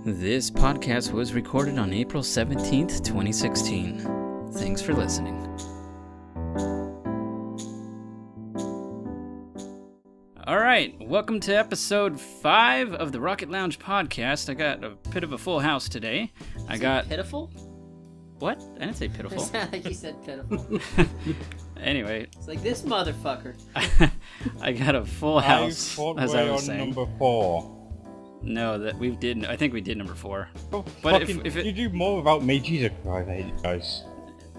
This podcast was recorded on April 17th, 2016. Thanks for listening. Alright, welcome to episode 5 of the Rocket Lounge podcast. I got a bit of a full house today. Pitiful? What? I didn't say pitiful. It sounded like you said pitiful. Anyway. It's like this motherfucker. I got a full house, as I was saying. Number 4. No, I think we did number 4. Oh, but if you do more without me, Jesus Christ, I hate you guys.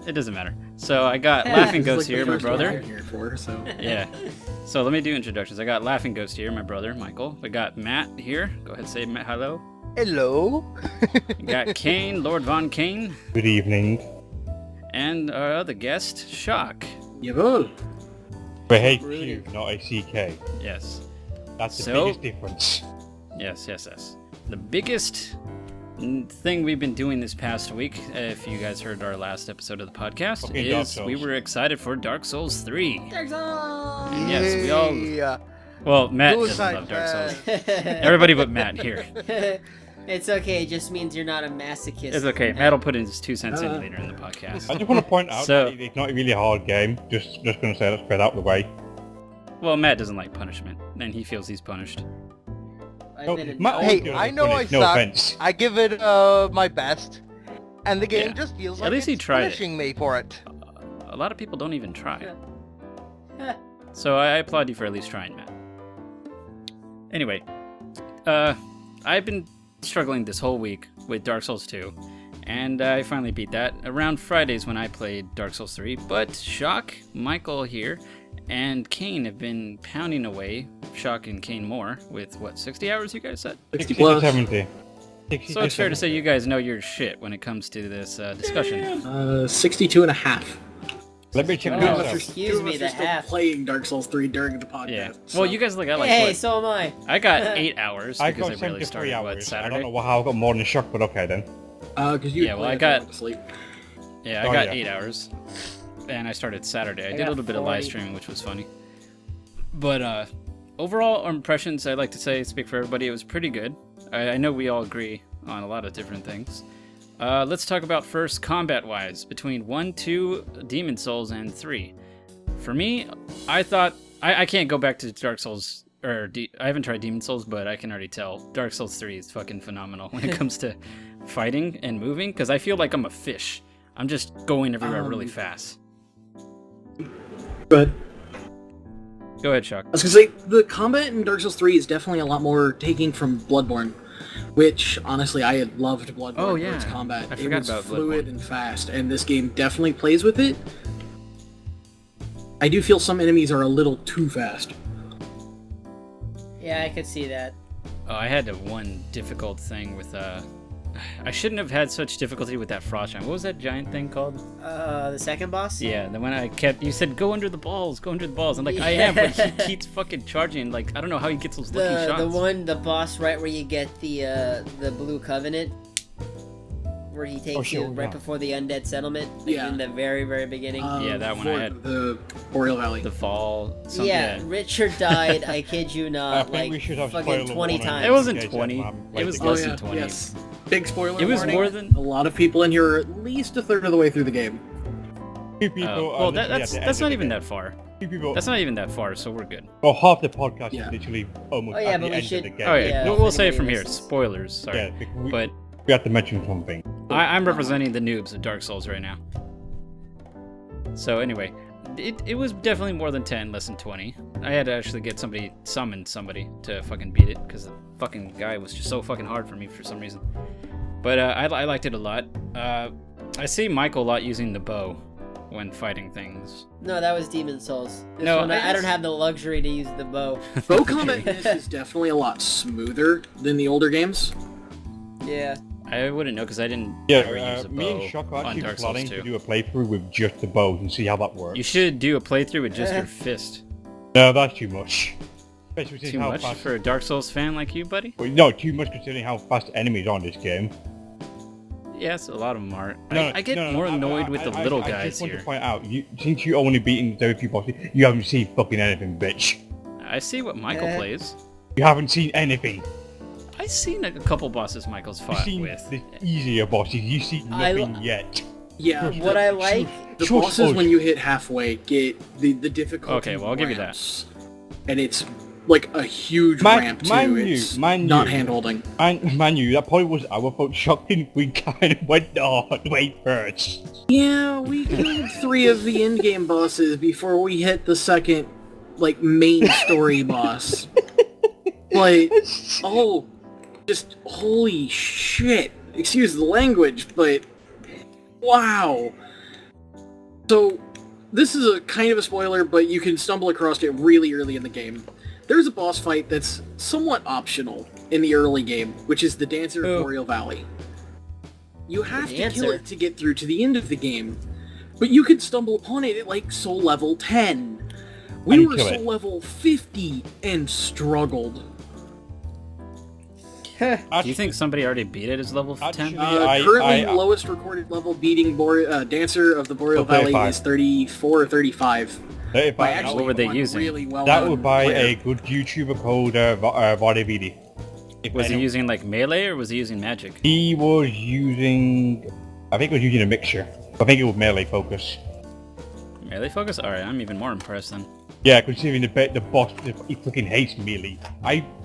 It doesn't matter. So I got Laughing Ghost here, my brother. Yeah. So let me do introductions. I got Laughing Ghost here, my brother, Michael. We got Matt here. Go ahead and say Matt, hello. Hello. We got Kain, LordVonKain. Good evening. And our other guest, Shohq. Jawohl. But HQ, not a CK. Yes. That's the biggest difference. Yes. The biggest thing we've been doing this past week, if you guys heard our last episode of the podcast, is we were excited for Dark Souls 3. Dark Souls! And yes, we all... Well, Matt doesn't love Dark Souls. Everybody but Matt here. It's okay, it just means you're not a masochist. It's okay, Matt will put in his 2 cents in later in the podcast. I just want to point out that it's not a really hard game. Just going to say, let's spread out the way. Well, Matt doesn't like punishment, and he feels he's punished. Hey, I know I suck. Offense. I give it my best, and the game just feels like it's punishing me for it. A lot of people don't even try. So I applaud you for at least trying, Matt. Anyway, I've been struggling this whole week with Dark Souls 2, and I finally beat that around Fridays when I played Dark Souls 3, but Shohq, Michael here, and Kain have been pounding away, Shohq and Kain more, with what, 60 hours you guys said? 60 plus. 70. 60 so it's fair to say you guys know your shit when it comes to this discussion. 62 and a half. Let me check this out. Excuse me, the half. Playing Dark Souls 3 during the podcast. Yeah. So. Well, you guys got like Hey, what? so am I. I got 8 hours I because got I barely started hours. Saturday. I don't know how I got more than Shohq, but okay then. Because you I got sleep. Yeah, I got 8 hours, and I started Saturday. I did a little bit of live streaming, which was funny. But overall impressions, I'd like to say, speak for everybody, it was pretty good. I know we all agree on a lot of different things. Let's talk about first combat-wise, between 1, 2, Demon Souls, and 3. For me, I thought... I can't go back to Dark Souls... I haven't tried Demon Souls, but I can already tell. Dark Souls 3 is fucking phenomenal when it comes to fighting and moving, because I feel like I'm a fish. I'm just going everywhere really fast. But... Go ahead, Shohq. I was going to say, the combat in Dark Souls 3 is definitely a lot more taking from Bloodborne, which, honestly, I had loved Bloodborne for its combat. I forgot about fluid Bloodborne. and fast, and this game definitely plays with it. I do feel some enemies are a little too fast. Yeah, I could see that. Oh, I had one difficult thing with, I shouldn't have had such difficulty with that frost giant. What was that giant thing called? The second boss? Yeah, the one you said, go under the balls. I'm like, I am, but he keeps fucking charging. Like, I don't know how he gets those lucky shots. The boss right where you get the Blue Covenant, where he takes you right before the Undead Settlement, in the very, very beginning. Yeah, that one I had. The Boreal Valley. The fall. Yeah, Richard died, I kid you not, like, fucking 20 times. It wasn't 20. It was less than 20. Yes. Big spoiler It was warning. more than... A lot of people in here are at least a third of the way through the game. 2 people well, that's not even that far. 2 people. That's not even that far, so we're good. Well, half the podcast is literally almost at the end of the game. Oh, yeah. We'll say it from here. Spoilers, sorry. Yeah, but we have to mention something. I'm representing the noobs of Dark Souls right now. So anyway, it was definitely more than 10, less than 20. I had to actually summon somebody to fucking beat it, because the fucking guy was just so fucking hard for me for some reason. But I liked it a lot. I see Michael a lot using the bow when fighting things. No, that was Demon Souls. I don't have the luxury to use the bow. Bow combat in this is definitely a lot smoother than the older games. Yeah. I wouldn't know because I didn't ever use a bow me and Shohq are on actually Dark Souls planning 2. to do a playthrough with just the bows and see how that works. You should do a playthrough with just your fist. No, that's too much. Too much for a Dark Souls fan like you, buddy? Well, no, too much considering how fast enemies are on this game. Yes, a lot of them are. I get more annoyed with the little guys here. I just want to point out, since you only beaten very few bosses, you haven't seen fucking anything, bitch. I see what Michael plays. You haven't seen anything. I I've seen a couple bosses Michael's fought with. The easier bosses, you see nothing yet. Yeah, what I like... The bosses, when you hit halfway, get the difficulty. Okay, well, I'll give you that. And it's like a huge ramp, too. It's not hand-holding. Man, you, that probably was our fault. Shohq, we kind of went the hard way first. Yeah, we killed 3 of the in-game bosses before we hit the second, like, main story boss. Like, just holy shit. Excuse the language, but wow. So, this is a kind of a spoiler, but you can stumble across it really early in the game. There's a boss fight that's somewhat optional in the early game, which is the Dancer of Boreal Valley. You have to kill it to get through to the end of the game, but you can stumble upon it at like soul level 10. We were soul level 50 and struggled. Do you think somebody already beat it as level 10? Currently, lowest recorded level beating Dancer of the Boreal Valley is 34 or 35. 35. What were they using? Really well that would by a good YouTuber called Vodavidi. Was he using like melee or was he using magic? He was using... I think he was using a mixture. I think it was melee focus. Melee focus? Alright, I'm even more impressed then. Yeah, considering the boss, he fucking hates melee.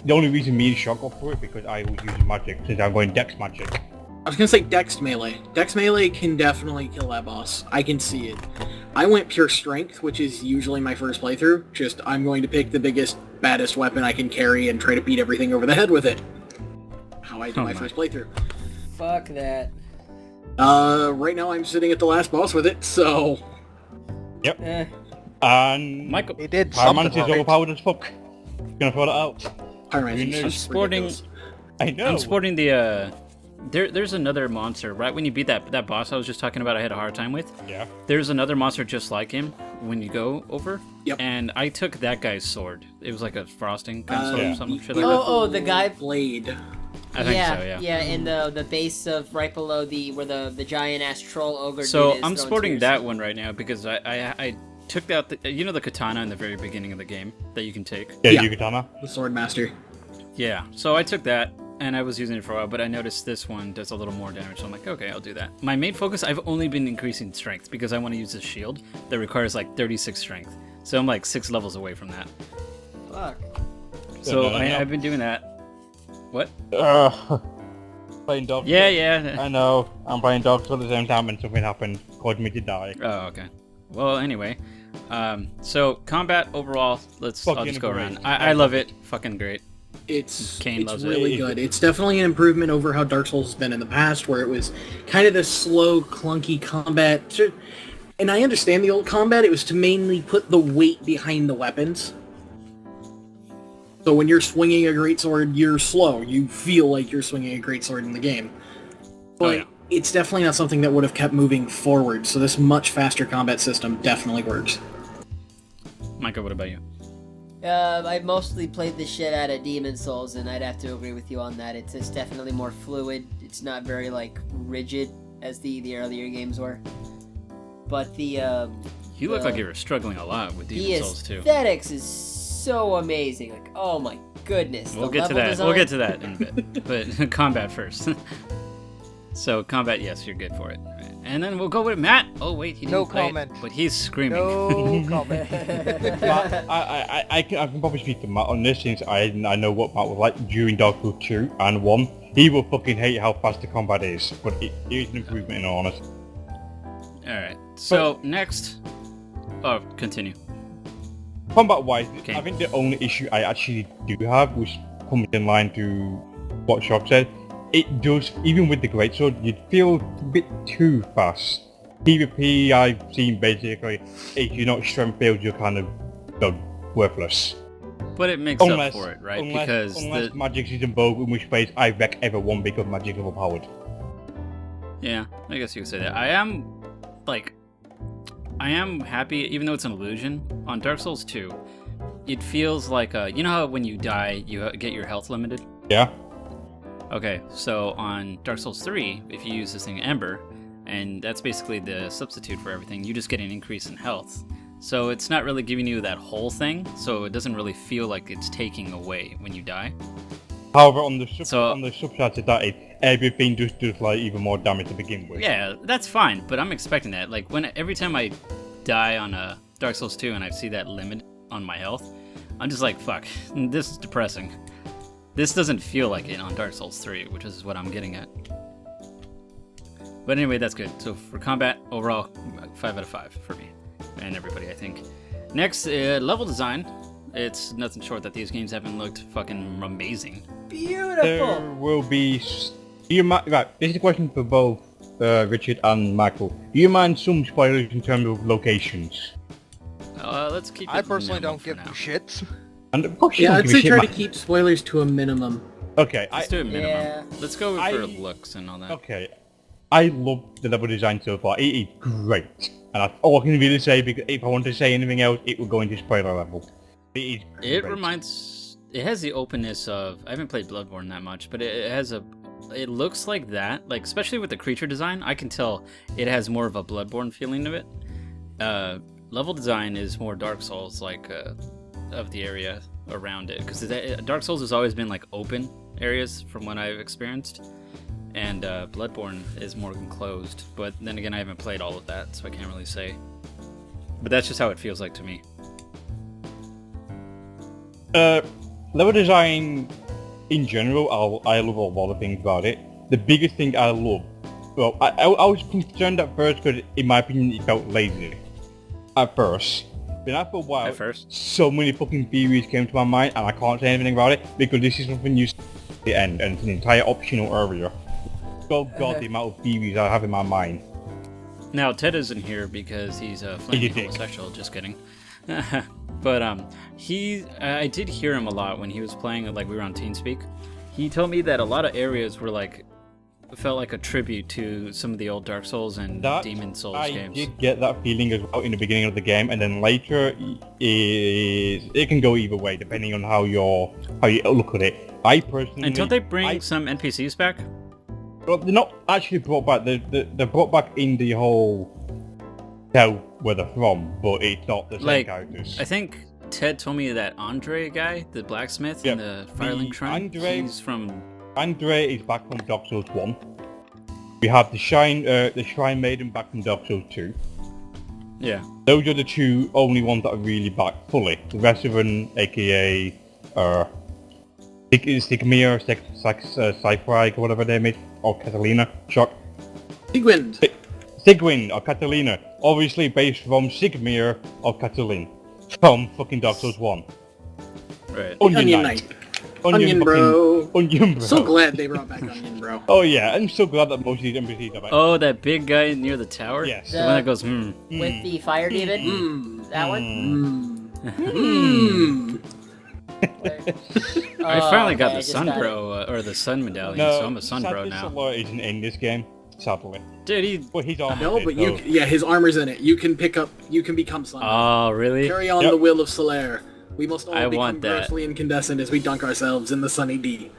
The only reason me and Shohq got for it because I was using magic, since I'm going dex magic. I was gonna say dex melee. Dex melee can definitely kill that boss. I can see it. I went pure strength, which is usually my first playthrough. Just, I'm going to pick the biggest, baddest weapon I can carry and try to beat everything over the head with it. How I do my first playthrough. Fuck that. Right now I'm sitting at the last boss with it, so... Yep. And Michael, he did Pyromancer's overpowered as fuck. Gonna throw that out. Pyromancer's I'm sporting. ridiculous. I know. I'm sporting the. There's another monster right when you beat that boss I was just talking about. I had a hard time with. Yeah. There's another monster just like him when you go over. Yep. And I took that guy's sword. It was like a frosting kind of sword or something. Shit like the guy blade. I think so. Yeah. Yeah, in the base of right below where the giant ass troll ogre. So I'm sporting that one right now because I took out the the katana in the very beginning of the game that you can take. Yeah, katana. The sword master. Yeah, so I took that and I was using it for a while, but I noticed this one does a little more damage, so I'm like, okay, I'll do that. My main focus, I've only been increasing strength because I want to use this shield that requires like 36 strength. So I'm like 6 levels away from that. Fuck. So I've been doing that. What? Playing Dark Souls. Yeah. I know. I'm playing Dark Souls at the same time and something happened, caused me to die. Oh, okay. Well, anyway, so combat overall, I'll just go around. I love it. Fucking great. It's loves really good. It's definitely an improvement over how Dark Souls has been in the past, where it was kind of this slow, clunky combat. And I understand the old combat. It was to mainly put the weight behind the weapons. So when you're swinging a greatsword, you're slow. You feel like you're swinging a greatsword in the game. But it's definitely not something that would have kept moving forward, so this much faster combat system definitely works. Micah, what about you? I mostly played the shit out of Demon Souls, and I'd have to agree with you on that. It's definitely more fluid. It's not very, like, rigid as the earlier games were. But You look like you were struggling a lot with Demon Souls, too. The aesthetics is so amazing. Like, oh my goodness. We'll get to that. We'll get to that in a bit. But combat first. So combat, yes, you're good for it. And then we'll go with Matt. Oh wait, he didn't play it, but he's screaming. No comment. I can probably speak to Matt on this since I know what Matt was like during Dark Souls 2 and 1. He will fucking hate how fast the combat is, but it is an improvement in all honesty. Alright, so next... Oh, continue. Combat-wise, I think the only issue I actually do have, which comes in line to what Shohq said, it does, even with the greatsword, you feel a bit too fast. PvP, I've seen basically, if you're not strength build, you're kind of worthless. But it makes up for it, right? Unless magic is involved, in which case I wreck everyone because magic is overpowered. Yeah, I guess you could say that. I am happy, even though it's an illusion, on Dark Souls 2, it feels like, you know how when you die, you get your health limited? Yeah. Okay, so on Dark Souls 3, if you use this thing Ember, and that's basically the substitute for everything, you just get an increase in health. So it's not really giving you that whole thing, so it doesn't really feel like it's taking away when you die. However, on the subside to that, everything just does like even more damage to begin with. Yeah, that's fine, but I'm expecting that. Like every time I die on Dark Souls 2 and I see that limit on my health, I'm just like, fuck, this is depressing. This doesn't feel like it on Dark Souls 3, which is what I'm getting at. But anyway, that's good. So for combat, overall, 5 out of 5 for me and everybody, I think. Next, level design. It's nothing short that these games haven't looked fucking amazing. Beautiful. There will be. Right, this is a question for both Richard and Michael. Do you mind some spoilers in terms of locations? Let's keep it I personally minimal don't give now. shits. And of course, Yeah, I'd say try to keep spoilers to a minimum. Okay, Let's do a minimum. Yeah. Let's go for looks and all that. Okay, I love the level design so far. It is great, and that's all I can really say. Because if I want to say anything else, it will go into spoiler level. It is great. It has the openness of. I haven't played Bloodborne that much, but it has a. It looks like that, like especially with the creature design. I can tell it has more of a Bloodborne feeling to it. Level design is more Dark Souls, like of the area around it, because Dark Souls has always been like open areas from what I've experienced, and Bloodborne is more enclosed. But then again, I haven't played all of that, so I can't really say. But that's just how it feels like to me. Level design in general, I love a lot of things about it. The biggest thing I love, well, I was concerned at first because in my opinion it felt lazy at first. But after a while, so many fucking theories came to my mind and I can't say anything about it because this is something you see at the end and it's an entire optional area. Oh god, the amount of theories I have in my mind. Now Ted isn't here because he's a flaming homosexual, just kidding. But I did hear him a lot when he was playing, like we were on TeamSpeak. He told me that a lot of areas were like, felt like a tribute to some of the old Dark Souls and Demon Souls games. I did get that feeling as well in the beginning of the game, and then later it can go either way depending on how you look at it. I personally. And don't they bring some NPCs back? Well, they're not actually brought back. They're brought back in the whole tell where they're from, but it's not the same characters. I think Ted told me that Andre guy, the blacksmith in the Firelink Shrine, he's from... Andre is back from Dark Souls 1. We have the Shrine Maiden back from Dark Souls 2. Yeah. Those are the two only ones that are really back fully. The rest of them, aka Sigmir, Cyphrike, or whatever they made, or Catalina, Shohq. Sigwind or Catalina, obviously based from Sigmir or Catalina from fucking Dark Souls 1. Right. Onion Knight. Onion Bro. Onion Bro. So glad they brought back Onion Bro. Oh yeah, I'm so glad that most of these NPCs are back. Oh, that big guy near the tower? Yes. The one that goes, With the fire demon? That one? I finally got the Sun Bro, or the Sun Medallion, so I'm a Sun Bro now. Sadly, isn't in this game, sadly. Dude, he's armored. No, but his armor's in it. You can become Sun Bro. Oh, really? Carry on the will of Solaire. We must all become grossly incandescent as we dunk ourselves in the sunny D.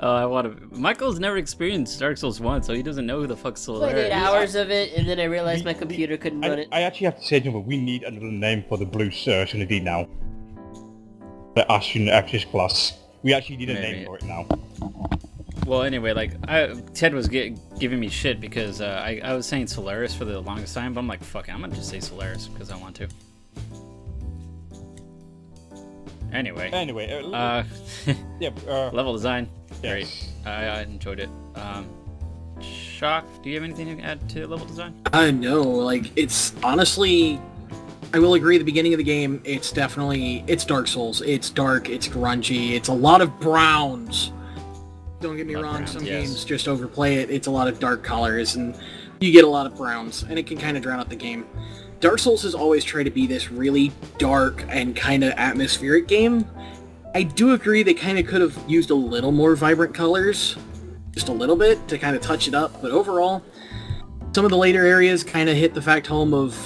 Oh, I want to... Michael's never experienced Dark Souls 1, so he doesn't know who the fuck's Solaire is. I played 8 hours of it, and then I realized my computer couldn't run it. I actually have to say something. We need another name for the blue Trinity now. The Ashen Access class. We actually need a name for it now. Well, anyway, like, Ted was giving me shit because I was saying Solaris for the longest time, but I'm like, fuck it, I'm gonna just say Solaris because I want to. Anyway. Level design, great. I enjoyed it. Shohq, do you have anything to add to level design? No, like, it's honestly... I will agree, the beginning of the game, it's Dark Souls. It's dark, it's grungy, it's a lot of browns. Don't get me wrong, some games just overplay it. It's a lot of dark colors, and you get a lot of browns, and it can kind of drown out the game. Dark Souls has always tried to be this really dark and kind of atmospheric game. I do agree they kind of could have used a little more vibrant colors, just a little bit, to kind of touch it up, but overall, some of the later areas kind of hit the fact home of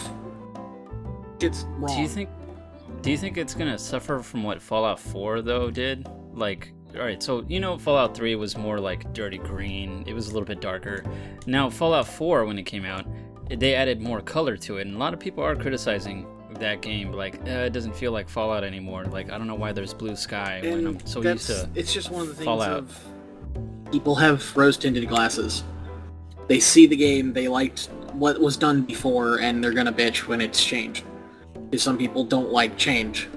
it's wrong. Do you think it's gonna suffer from what Fallout 4 though did? Like, alright, so Fallout 3 was more like dirty green, it was a little bit darker. Now Fallout 4, when it came out, they added more color to it, and a lot of people are criticizing that game. Like, it doesn't feel like Fallout anymore. Like, I don't know why there's blue sky when I'm so used to It's just one of the things Fallout. of people have rose-tinted glasses. They see the game, they liked what was done before, and they're gonna bitch when it's changed. Because some people don't like change.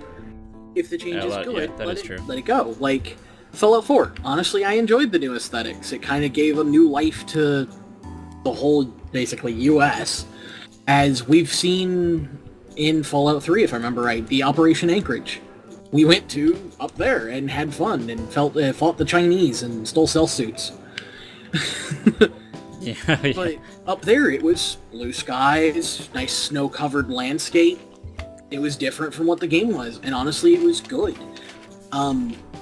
If the change is good, let it go. Like, Fallout 4. Honestly, I enjoyed the new aesthetics. It kind of gave a new life to the whole, basically, US. As we've seen in Fallout 3, if I remember right, the Operation Anchorage. We went to up there and had fun and fought the Chinese and stole cell suits. Yeah. But up there it was blue skies, nice snow-covered landscape. It was different from what the game was, and honestly it was good.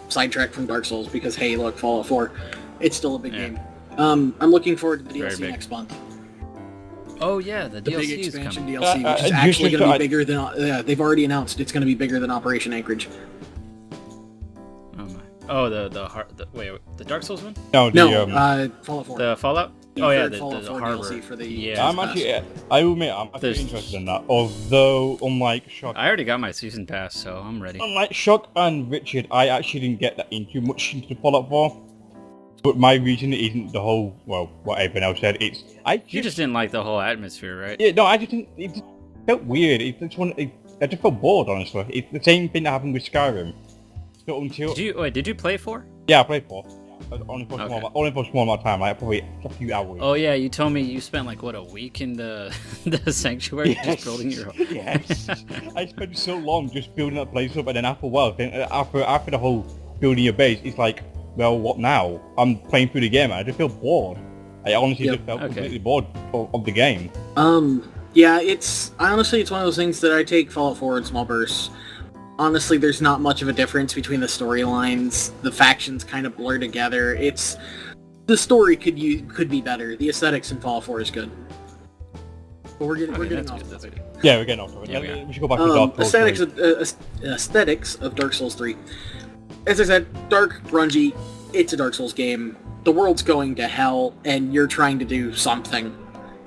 Sidetrack from Dark Souls because, hey, look, Fallout 4, it's still a big game. I'm looking forward to the DLC next month. Oh yeah, the DLC big expansion is DLC, which is actually going to be bigger than... they've already announced it's going to be bigger than Operation Anchorage. Oh my! Oh, the Dark Souls one? No, Fallout 4. The Fallout? Oh yeah, the harbor. DLC for the... Yeah. I will admit, I'm actually interested in that. Although, unlike Shohq, I already got my season pass, so I'm ready. Unlike Shohq and Richard, I actually didn't get that into much into the Fallout 4. But my reason isn't the whole, well, what everyone else said. You just didn't like the whole atmosphere, right? Yeah, no, I just didn't. It just felt weird. I just felt bored, honestly. It's the same thing that happened with Skyrim. So until... Did you play 4? Yeah, I played 4. Only for a small amount of time, like probably a few hours. Oh yeah, you told me you spent like a week in the sanctuary just building your own. Yes. I spent so long just building that place up, and then after a while, after the whole building your base, it's like, well, what now? I'm playing through the game, and I just feel bored. I honestly just felt completely bored of the game. Yeah, it's one of those things that I take Fallout 4 in small bursts. Honestly, there's not much of a difference between the storylines. The factions kind of blur together. The story could be better. The aesthetics in Fallout 4 is good. But we're getting off topic. Yeah, we're getting off topic. Yeah, we should go back to Dark Souls. Aesthetics of Dark Souls 3. As I said, dark, grungy. It's a Dark Souls game. The world's going to hell, and you're trying to do something.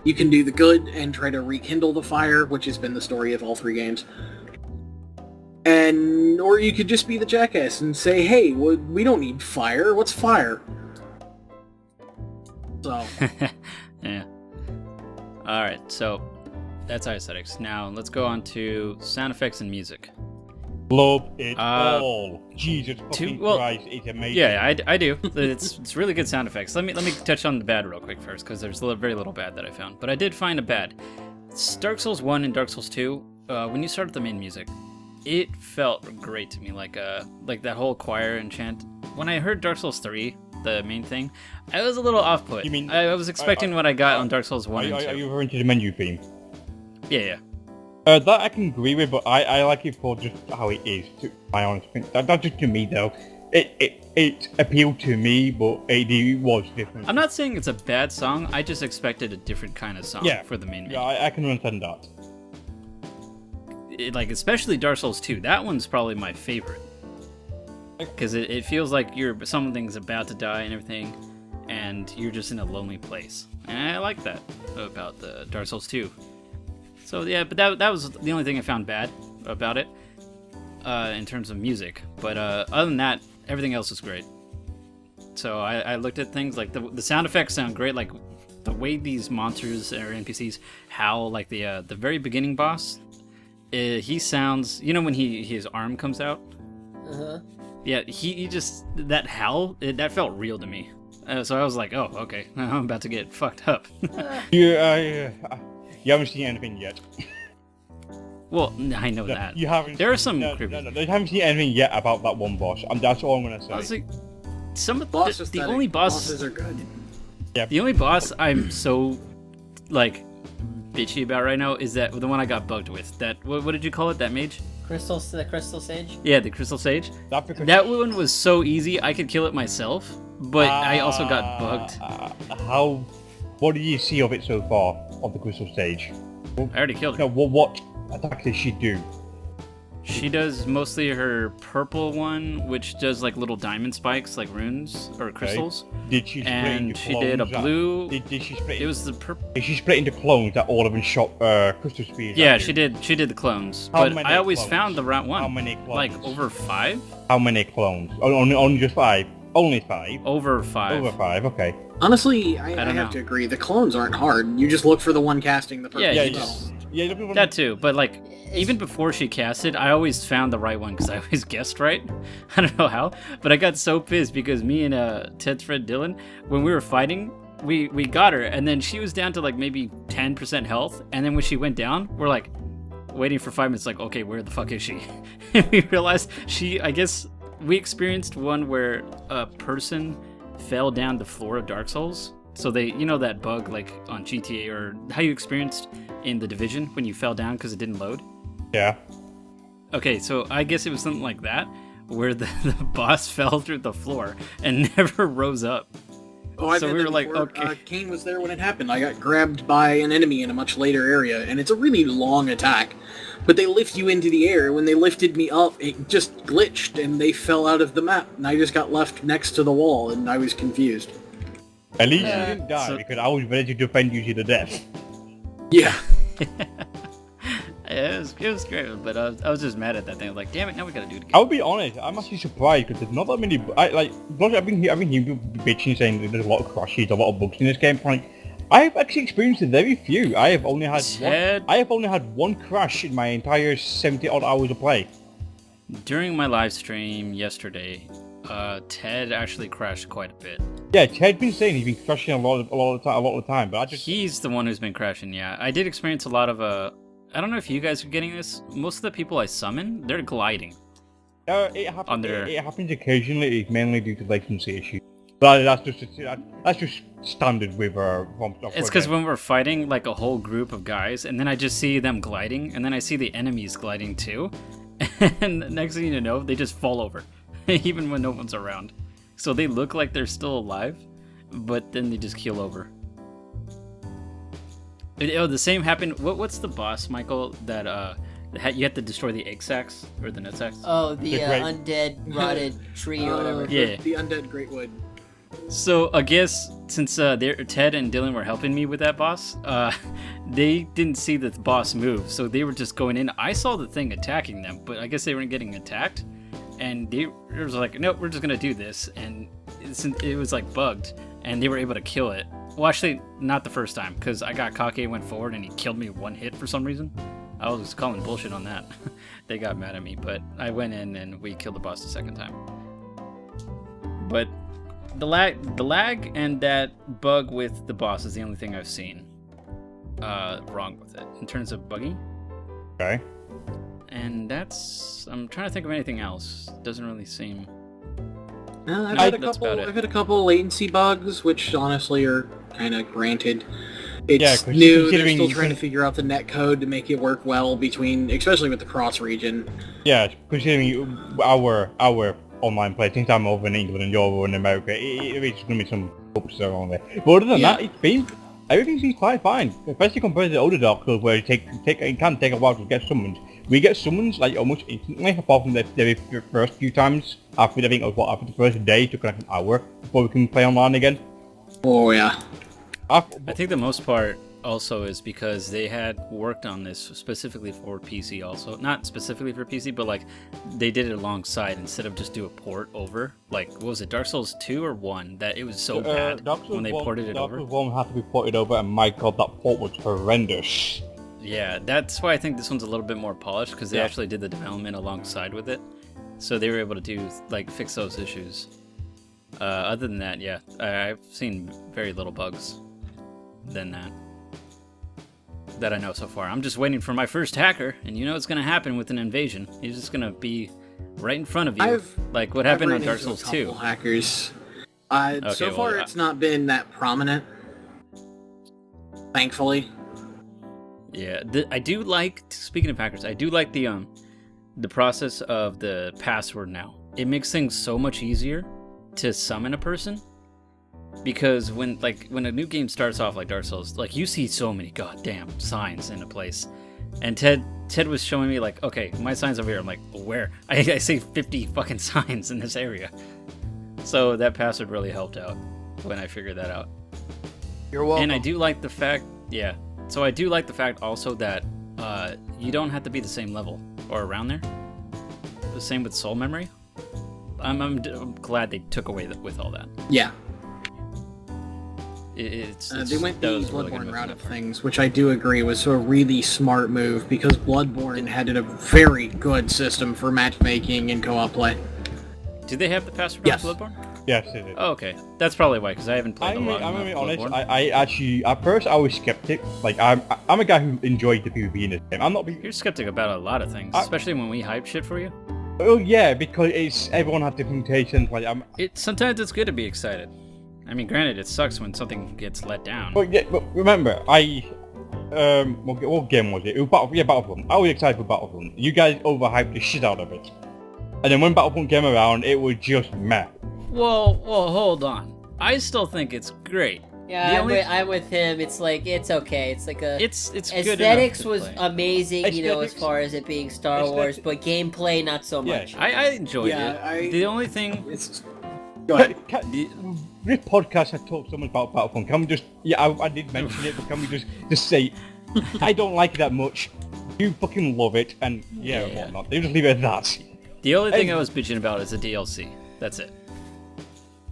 You can do the good and try to rekindle the fire, which has been the story of all 3 games. Or you could just be the jackass and say, hey, we don't need fire. What's fire? So. Yeah. Alright, so that's our aesthetics. Now, let's go on to sound effects and music. Love it all. Jesus fucking Christ, it's amazing. Yeah, I do. It's really good sound effects. Let me touch on the bad real quick first, because there's very little bad that I found. But I did find a bad. Dark Souls 1 and Dark Souls 2, when you started the main music, it felt great to me, like that whole choir and chant. When I heard Dark Souls 3, the main thing, I was a little off-put. You mean, I was expecting what I got on Dark Souls 1 and 2. Are you referring to the menu theme? Yeah. That I can agree with, but I like it for just how it is, to my honest opinion. That's just to me, though. It appealed to me, but it was different. I'm not saying it's a bad song, I just expected a different kind of song for the main menu. Yeah, I can understand that. Especially Dark Souls 2, that one's probably my favorite. Because it feels like something's about to die and everything, and you're just in a lonely place. And I like that about the Dark Souls 2. So yeah, but that was the only thing I found bad about it, in terms of music. But other than that, everything else is great. So I looked at things like the sound effects sound great, like the way these monsters or NPCs howl, like the very beginning boss. He sounds, when his arm comes out. Yeah, he just, that howl, that felt real to me. So I was like, oh, okay, I'm about to get fucked up. You haven't seen anything yet. Well, I know that. You haven't. There are some. No, you haven't seen anything yet about that one boss. That's all I'm gonna say. Honestly, the only bosses are good. Yeah. The only boss I'm so bitchy about right now is the one I got bugged with. That what did you call it? That mage? The Crystal Sage? Yeah, the Crystal Sage. That one was so easy, I could kill it myself, but I also got bugged. What did you see of it so far, of the Crystal Sage? I already killed her. No, what attack did she do? She does mostly her purple one, which does like little diamond spikes, like runes or crystals. Did she split and into she clones? did a blue. Did she split? It was the purple. Did she split into clones that all of them shot crystal spears? Yeah, she did. She did the clones. How but many I always clones? found the right one. How many clones? Like over 5. How many clones? Only just 5. Only 5. Over 5. Over 5. Okay. Honestly, I don't have know. to agree. The clones aren't hard. You just look for the one casting the purple Yeah, you spell. just- Yeah, That too, but like even before she cast it, I always found the right one because I always guessed right. I don't know how, but I got so pissed because me and Ted's friend Dylan, when we were fighting, we got her, and then she was down to like maybe 10% health, and then when she went down, we're like waiting for 5 minutes, like, okay, where the fuck is she? And we realized I guess we experienced one where a person fell down the floor of Dark Souls. So they, you know that bug like on GTA or how you experienced in The Division when you fell down because it didn't load? Yeah. Okay, so I guess it was something like that, where the boss fell through the floor and never rose up. Oh, I've So had we that were like, before. okay. Kain was there when it happened. I got grabbed by an enemy in a much later area, and it's a really long attack. But they lift you into the air. When they lifted me up, it just glitched, and they fell out of the map. And I just got left next to the wall, and I was confused. At least you didn't die because I was ready to defend you to the death. Yeah. It was great, but I was just mad at that thing. I was like, damn it, now we gotta do it again. I'll be honest, I'm actually surprised because there's not that many. I've been hearing people bitching saying there's a lot of crashes, a lot of bugs in this game. Like, I've actually experienced very few. I have only had Ted- one. I have only had one crash in my entire 70 odd hours of play. During my live stream yesterday, Ted actually crashed quite a bit. Yeah, Ted's been saying he's been crashing a lot of the time, but I just He's the one who's been crashing, yeah. I did experience a lot of, I don't know if you guys are getting this. Most of the people I summon, they're gliding. it on happens. their- It happens occasionally. It's mainly due to latency issues. But that's just standard with ROM stuff. It's because when we're fighting like a whole group of guys, and then I just see them gliding, and then I see the enemies gliding too, and next thing you know, they just fall over, even when no one's around. So they look like they're still alive, but then they just keel over. Oh, the same happened. What's the boss, Michael? That you have to destroy the egg sacs or the nut sacs. Oh, the great- undead rotted tree or whatever. Yeah. The undead greatwood. So I guess since Ted and Dylan were helping me with that boss, they didn't see the boss move, so they were just going in. I saw the thing attacking them, but I guess they weren't getting attacked, and they was like, "No, we're just gonna do this," and it was like bugged, and they were able to kill it. Well, actually, not the first time, because I got cocky and went forward, and he killed me with one hit for some reason. I was calling bullshit on that. They got mad at me, but I went in and we killed the boss the second time. But the lag and that bug with the boss is the only thing I've seen wrong with it in terms of buggy. Okay. And I'm trying to think of anything else. Doesn't really seem. I've had a that's couple. about it. I've had a couple latency bugs, which honestly are kind of granted. It's 'cause new. They're considering still you trying to can- figure out the net code to make it work well between, especially with the cross region. Yeah, considering our online play, since I'm over in England and you're over in America, it's going to be some hooks on there. But other than that, everything seems quite fine, especially compared to the older Dark Souls where it can take a while to get summoned. We get summons like almost instantly, apart from the first few times. After I think after the first day, it took like an hour before we can play online again. Oh yeah. I think the most part also is because they had worked on this specifically for PC also. Not specifically for PC, but like they did it alongside instead of just do a port over. Like, what was it, Dark Souls 2 or 1? That it was so bad when they ported it over. Dark Souls 1 had to be ported over, and my god, that port was horrendous. Yeah, that's why I think this one's a little bit more polished, because they actually did the development alongside with it. So they were able to do, like, fix those issues. Other than that, yeah, I've seen very little bugs than that I know so far. I'm just waiting for my first hacker, and you know what's going to happen with an invasion. He's just going to be right in front of you, like what happened on Dark Souls 2. Hackers. Okay, So far, well, it's not been that prominent. Thankfully. Yeah, I do like, speaking of hackers, I do like the process of the password now. It makes things so much easier to summon a person, because when a new game starts off like Dark Souls, like you see so many goddamn signs in a place, And Ted was showing me like, okay, my sign's over here. I'm like, where? I see 50 fucking signs in this area. So that password really helped out when I figured that out. You're welcome. And I do like the fact, so I do like the fact also that you don't have to be the same level or around there. The same with soul memory. I'm glad they took away with all that. Yeah. They went the Bloodborne route of things, which I do agree was a really smart move, because Bloodborne had a very good system for matchmaking and co-op play. Do they have the password Yes. on Bloodborne? Yes, it is. Oh, okay. That's probably why, because I haven't played a lot I'm of gonna be honest. Bloodborne. I actually, at first, I was skeptic. Like, I'm a guy who enjoyed the PvP in this game. I'm not. You're skeptic about a lot of things, especially when we hype shit for you. Oh yeah, because everyone has different mutations. Like, Sometimes it's good to be excited. I mean, granted, it sucks when something gets let down. But remember, what game was it? It was Battlefront. I was excited for Battlefront. You guys overhyped the shit out of it. And then when Battlefront came around, it was just meh. Well, hold on. I still think it's great. Yeah, I'm with him. It's like, it's okay. It's like it's good aesthetics enough to was play. amazing, as far as it being Star Wars, but gameplay not so much. I enjoyed it. The only thing Go ahead. This podcast has talked so much about Battlefront. Can we just... Yeah, I did mention it, but can we just say... I don't like it that much. You fucking love it, and whatnot. They just leave it at that. The only thing I was bitching about is the DLC. That's it.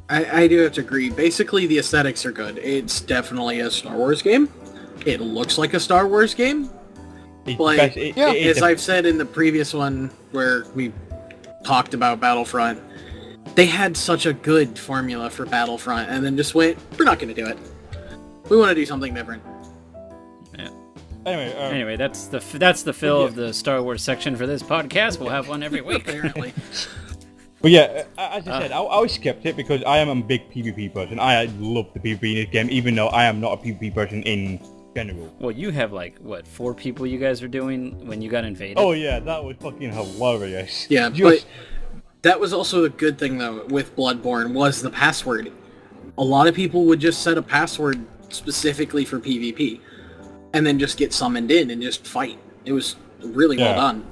I do have to agree. Basically, the aesthetics are good. It's definitely a Star Wars game. It looks like a Star Wars game. But, as I've said in the previous one where we talked about Battlefront, they had such a good formula for Battlefront, and then just went, we're not going to do it. We want to do something different. Yeah. Anyway, that's the fill of the Star Wars section for this podcast. We'll have one every week. Apparently. But yeah, as I said, I was skeptic because I am a big PvP person. I love the PvP in this game, even though I am not a PvP person in general. Well, you have like, what, 4 people you guys were doing when you got invaded? Oh yeah, that was fucking hilarious. Yeah, but that was also a good thing, though, with Bloodborne, was the password. A lot of people would just set a password specifically for PvP, and then just get summoned in and just fight. It was really well done.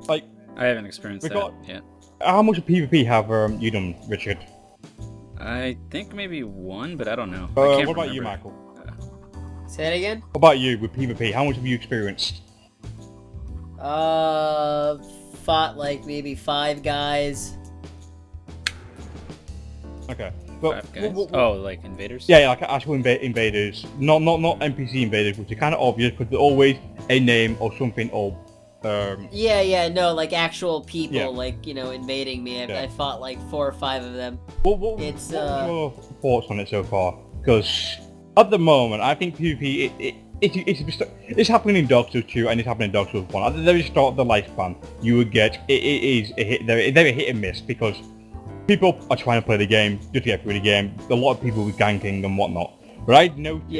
Like, I haven't experienced that yet. How much of PvP have you done, Richard? I think maybe 1, but I don't know. What about you, Michael? Say that again? What about you with PvP? How much have you experienced? Fought like maybe 5 guys. Okay. 5 guys? Like invaders? Yeah, like actual invaders. Not NPC invaders, which are kind of obvious, because they're always a name or something or... like actual people, like, invading me. I fought like 4 or 5 of them. What are your thoughts on it so far? Because at the moment, I think PvP, it's happening in Dark Souls 2 and it's happening in Dark Souls 1. At the very start of the lifespan, you would get, it is a hit, they're a hit and miss, because people are trying to play the game, just to get through the game. A lot of people with ganking and whatnot. But I noticed,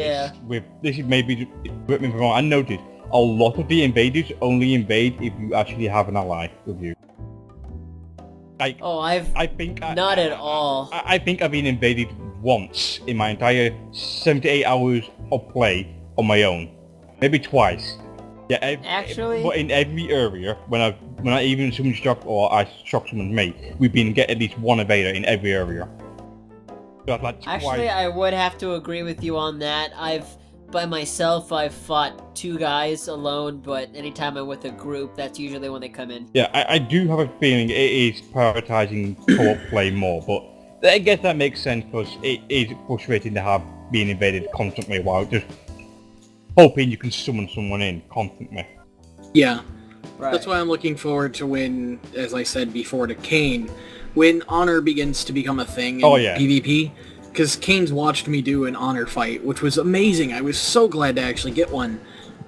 this is maybe, correct me if I'm wrong, I noticed a lot of the invaders only invade if you actually have an ally with you. Like, I think not at all. I think I've been invaded once in my entire 78 hours of play on my own. Maybe twice. Yeah, actually, but in every area, when I even someone Shohq or I Shohq someone's mate, we've been getting at least one invader in every area. So like actually, I would have to agree with you on that. By myself, I've fought 2 guys alone, but anytime I'm with a group, that's usually when they come in. Yeah, I do have a feeling it is prioritizing co-op play more, but I guess that makes sense because it is frustrating to have being invaded constantly while just hoping you can summon someone in constantly. Yeah, right. That's why I'm looking forward to when, as I said before to Kain, when honor begins to become a thing in PvP. Because Kane's watched me do an honor fight, which was amazing. I was so glad to actually get one.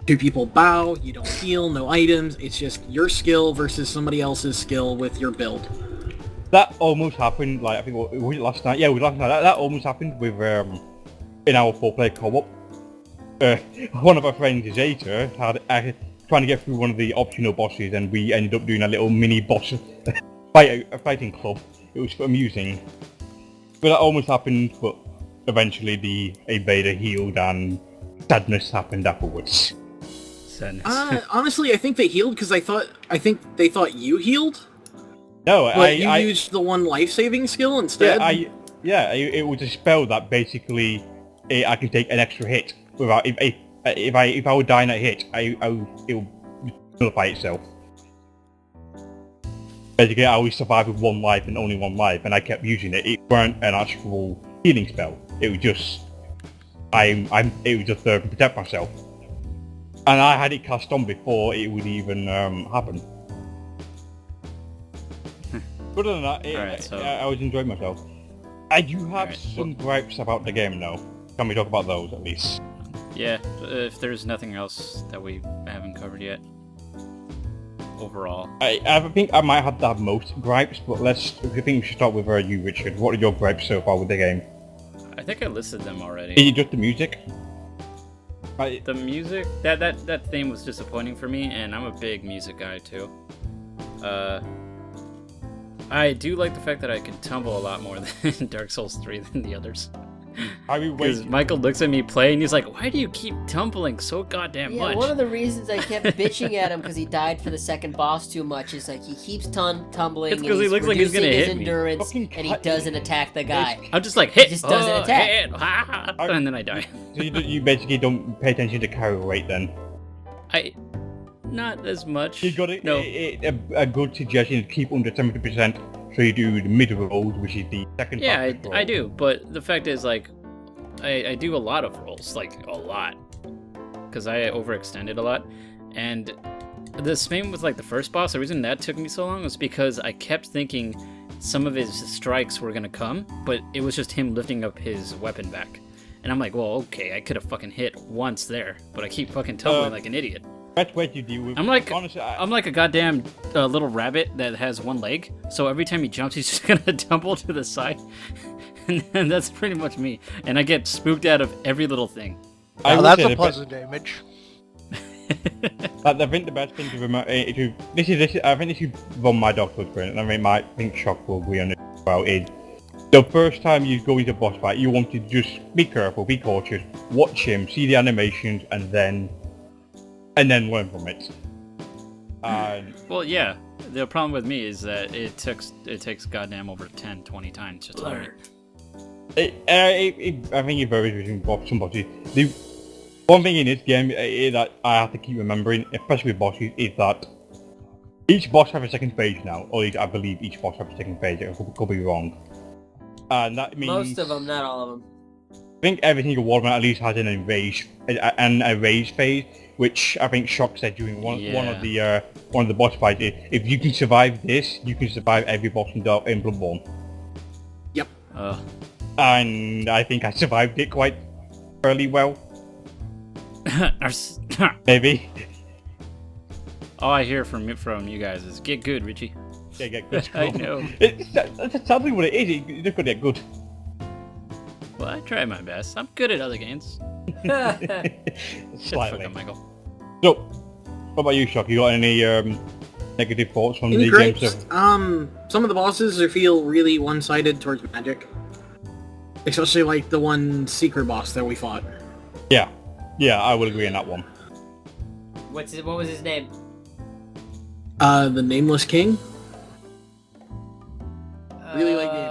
2 people bow, you don't heal, no items. It's just your skill versus somebody else's skill with your build. That almost happened, like, I think, was it last night? Yeah, it was last night. That almost happened with, in our 4-player co-op. One of our friends, Zeta, had trying to get through one of the optional bosses, and we ended up doing a little mini boss fighting club. It was amusing. But that almost happened, but eventually the invader healed and sadness happened afterwards. Honestly, I think they healed because I think they thought you healed. No, but you used the one life-saving skill instead. It was a spell that basically I can take an extra hit without if I would die in a hit, it will nullify itself. Basically, I always survived with one life and only one life, and I kept using it. It weren't an actual healing spell. It was just it was just to protect myself. And I had it cast on before it would even happen. Other than that, I was enjoying myself. I do have some gripes about the game though. Can we talk about those at least? Yeah, if there's nothing else that we haven't covered yet. Overall. I think I might have to have most gripes, but I think we should start with you, Richard. What are your gripes so far with the game? I think I listed them already. Is it just the music? The music? That theme was disappointing for me, and I'm a big music guy too. I do like the fact that I can tumble a lot more than Dark Souls 3 than the others. Because Michael looks at me play and he's like, why do you keep tumbling so goddamn much? One of the reasons I kept bitching at him because he died for the second boss too much is like he keeps tumbling. It's because he looks like he's gonna hit endurance me. And he doesn't attack the guy. I'm just like, hit! He just doesn't attack. Hit, and then I die. So you basically don't pay attention to carry rate then? Not as much. You got a good suggestion to keep under 70%, so you do the mid rolls, which is the second. Yeah, I do, but the fact is, like, I do a lot of rolls, like a lot, because I overextended a lot, and the same with like the first boss. The reason that took me so long was because I kept thinking some of his strikes were gonna come, but it was just him lifting up his weapon back, and I'm like, well, okay, I could have fucking hit once there, but I keep fucking tumbling like an idiot. Best way to deal with. I'm like, honestly, I'm like a goddamn little rabbit that has one leg. So every time he jumps, he's just gonna tumble to the side, and that's pretty much me. And I get spooked out of every little thing. Now that's a pleasant image. I think the best thing to remember I think this is from my doctor's experience, and I think Shohq will agree on it as well. Is the first time you go into a boss fight, you want to just be careful, be cautious, watch him, see the animations, and then learn from it. Well, yeah. The problem with me is that it takes goddamn over 10, 20 times just to learn it. I think it varies between some bosses. The one thing in this game that I have to keep remembering, especially with bosses, is that each boss has a second phase now. Or I believe each boss has a second phase. I could be wrong. And that means most of them, not all of them. I think every single one of them at least has an erase phase, which I think Shohq said during one of the boss fights. If you can survive this, you can survive every boss in Bloodborne. Yep. And I think I survived it quite fairly well. Maybe. All I hear from you guys is get good, Richie. Yeah, get good. I know. That's sadly what it is. You just gotta get good. Well, I try my best. I'm good at other games. Slightly. Up, Michael. So, what about you, Shohq? You got any negative thoughts on the game? Some of the bosses feel really one-sided towards magic. Especially like the one secret boss that we fought. Yeah, I will agree on that one. What was his name? The Nameless King. Really like game.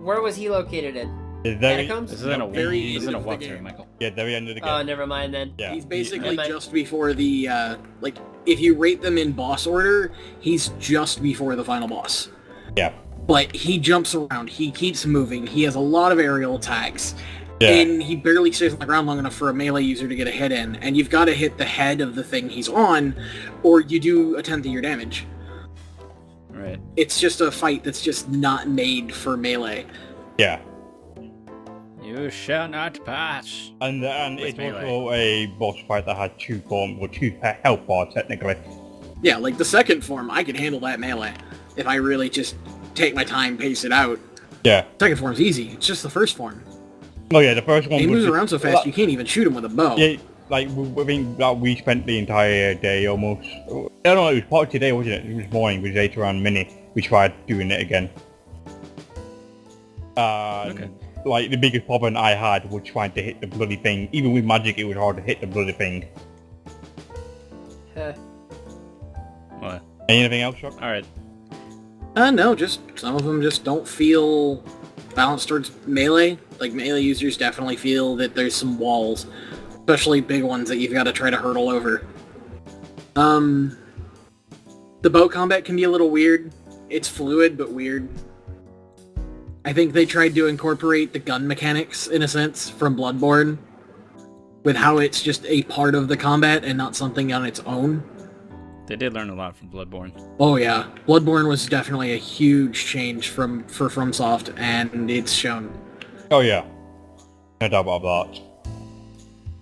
Where was he located in? Catacombs? This isn't a walkthrough, Michael. Yeah, very end of the game. Oh, never mind then. Yeah. He's basically just before the, like, if you rate them in boss order, he's just before the final boss. Yeah. But he jumps around, he keeps moving, he has a lot of aerial attacks, yeah. And he barely stays on the ground long enough for a melee user to get a hit in, and you've got to hit the head of the thing he's on, or you do a tenth of your damage. Right. It's just a fight that's just not made for melee. Yeah. You shall not pass. And it's also a boss fight that had two health bars, technically. Yeah, like the second form, I can handle that melee. If I really just take my time, pace it out. Yeah. Second form's easy. It's just the first form. Oh yeah, the first one. He moves around so fast you can't even shoot him with a bow. Yeah, like I think that we spent the entire day almost. I don't know. It was part of today, wasn't it? It was morning. It was later around minute. We tried doing it again. Okay. Like the biggest problem I had was trying to hit the bloody thing. Even with magic, it was hard to hit the bloody thing. Anything else, Shohq? Alright. No, just some of them just don't feel balanced towards melee. Like, melee users definitely feel that there's some walls, especially big ones that you've got to try to hurdle over. The bow combat can be a little weird. It's fluid, but weird. I think they tried to incorporate the gun mechanics, in a sense, from Bloodborne, with how it's just a part of the combat and not something on its own. They did learn a lot from Bloodborne. Oh yeah, Bloodborne was definitely a huge change for FromSoft, and it's shown. Oh yeah, no doubt about that.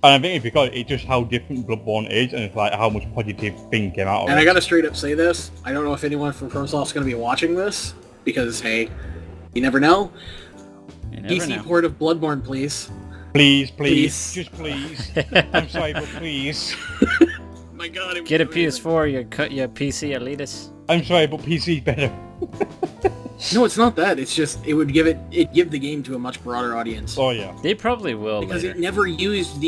And I think it's because it's just how different Bloodborne is, and it's like how much positive thing came out of it. And I gotta straight up say this, I don't know if anyone from FromSoft's gonna be watching this, because hey, you never know. PC port of Bloodborne, please. Please. Just please. I'm sorry, but please. My God, get a PS4, you PC elitist. I'm sorry, but PC's better. No, it's not that. It's just it would give the game to a much broader audience. Oh yeah. They probably will because later. It never used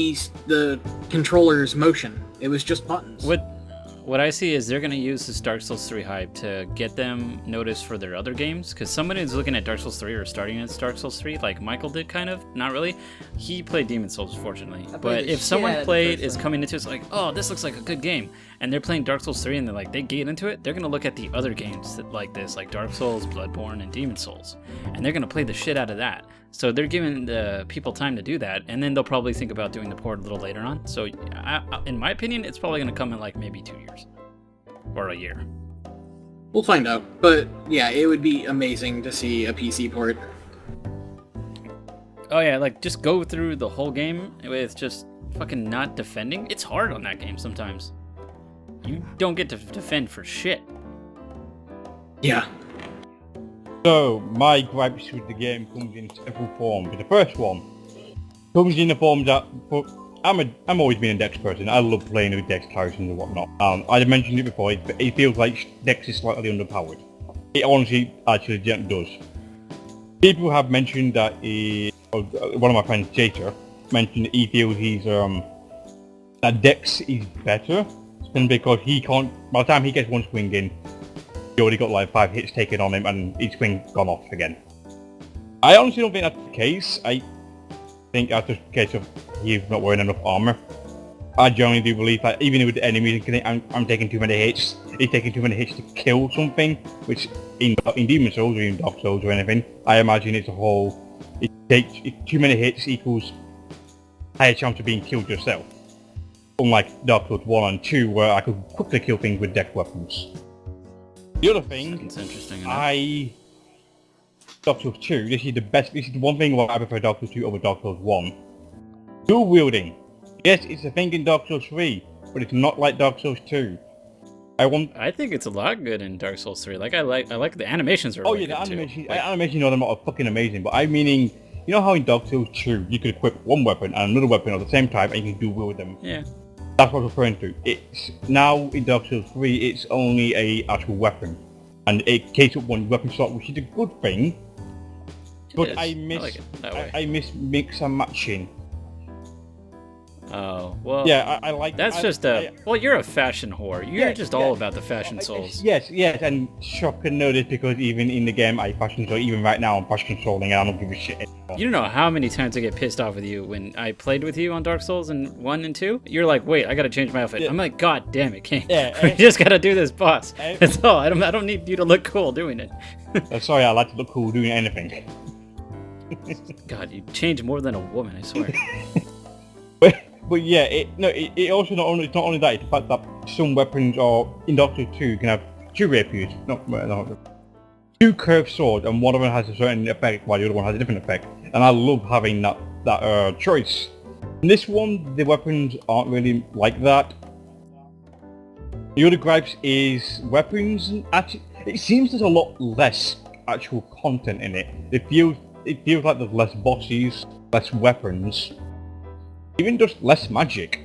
the controller's motion. It was just buttons. What I see is they're going to use this Dark Souls 3 hype to get them noticed for their other games, because somebody who's looking at Dark Souls 3 or starting at Dark Souls 3, like Michael did kind of, not really. He played Demon Souls, fortunately. But if someone is coming into it, it's like, oh, this looks like a good game, and they're playing Dark Souls 3 and they get into it, they're going to look at the other games that, like this, like Dark Souls, Bloodborne, and Demon Souls, and they're going to play the shit out of that. So they're giving the people time to do that, and then they'll probably think about doing the port a little later on. So in my opinion, it's probably going to come in like maybe 2 years. Or a year. We'll find out. But yeah, it would be amazing to see a PC port. Oh yeah, like just go through the whole game with just fucking not defending. It's hard on that game sometimes. You don't get to defend for shit. Yeah. So, my gripes with the game comes in several forms. The first one comes in the form that... I'm always been a Dex person. I love playing with Dex characters and whatnot. I mentioned it before, it feels like Dex is slightly underpowered. It honestly actually does. People have mentioned that one of my friends, Jater, mentioned that he feels that Dex is better, simply because he can't, by the time he gets one swing in, he already got like 5 hits taken on him and each swing gone off again. I honestly don't think that's the case. I think that's just a case of he's not wearing enough armor. I generally do believe that even with the enemies, I'm taking too many hits. He's taking too many hits to kill something, which in Demon Souls or in Dark Souls or anything, I imagine it's a whole... too many hits equals higher chance of being killed yourself. Unlike Dark Souls 1 and 2, where I could quickly kill things with death weapons. The other thing, it's interesting. Dark Souls 2, this is the one thing why I prefer Dark Souls 2 over Dark Souls 1. Dual wielding. Yes, it's a thing in Dark Souls 3, but it's not like Dark Souls 2. I think it's a lot good in Dark Souls 3. Like I like the animations are really good too. Animations are not fucking amazing, but I'm meaning, you know how in Dark Souls 2 you could equip one weapon and another weapon at the same time and you can dual wield them. Yeah. That's what I'm referring to. It's now in Dark Souls 3 it's only a actual weapon. And it takes up one weapon slot, which is a good thing. But I miss mix and matching. Oh, well... Yeah, I like... That's well, you're a fashion whore. You're all about the fashion souls. Yes, and Shohq can know this because even in the game I fashion soul. Even right now I'm fashion souling and I don't give a shit anymore. You don't know how many times I get pissed off with you when I played with you on Dark Souls in 1 and 2. You're like, wait, I gotta change my outfit. Yeah. I'm like, God damn it, King. Yeah, you just gotta do this boss. That's all. I don't need you to look cool doing it. Sorry, I like to look cool doing anything. God, you change more than a woman, I swear. But yeah, it also it's not only that, it's the fact that some weapons are in Dark Souls 2 you can have 2 rapiers, not 2 curved swords, and one of them has a certain effect while the other one has a different effect. And I love having that choice. In this one, the weapons aren't really like that. The other gripes is weapons. Actually, it seems there's a lot less actual content in it. It feels like there's less bosses, less weapons. Even just less magic.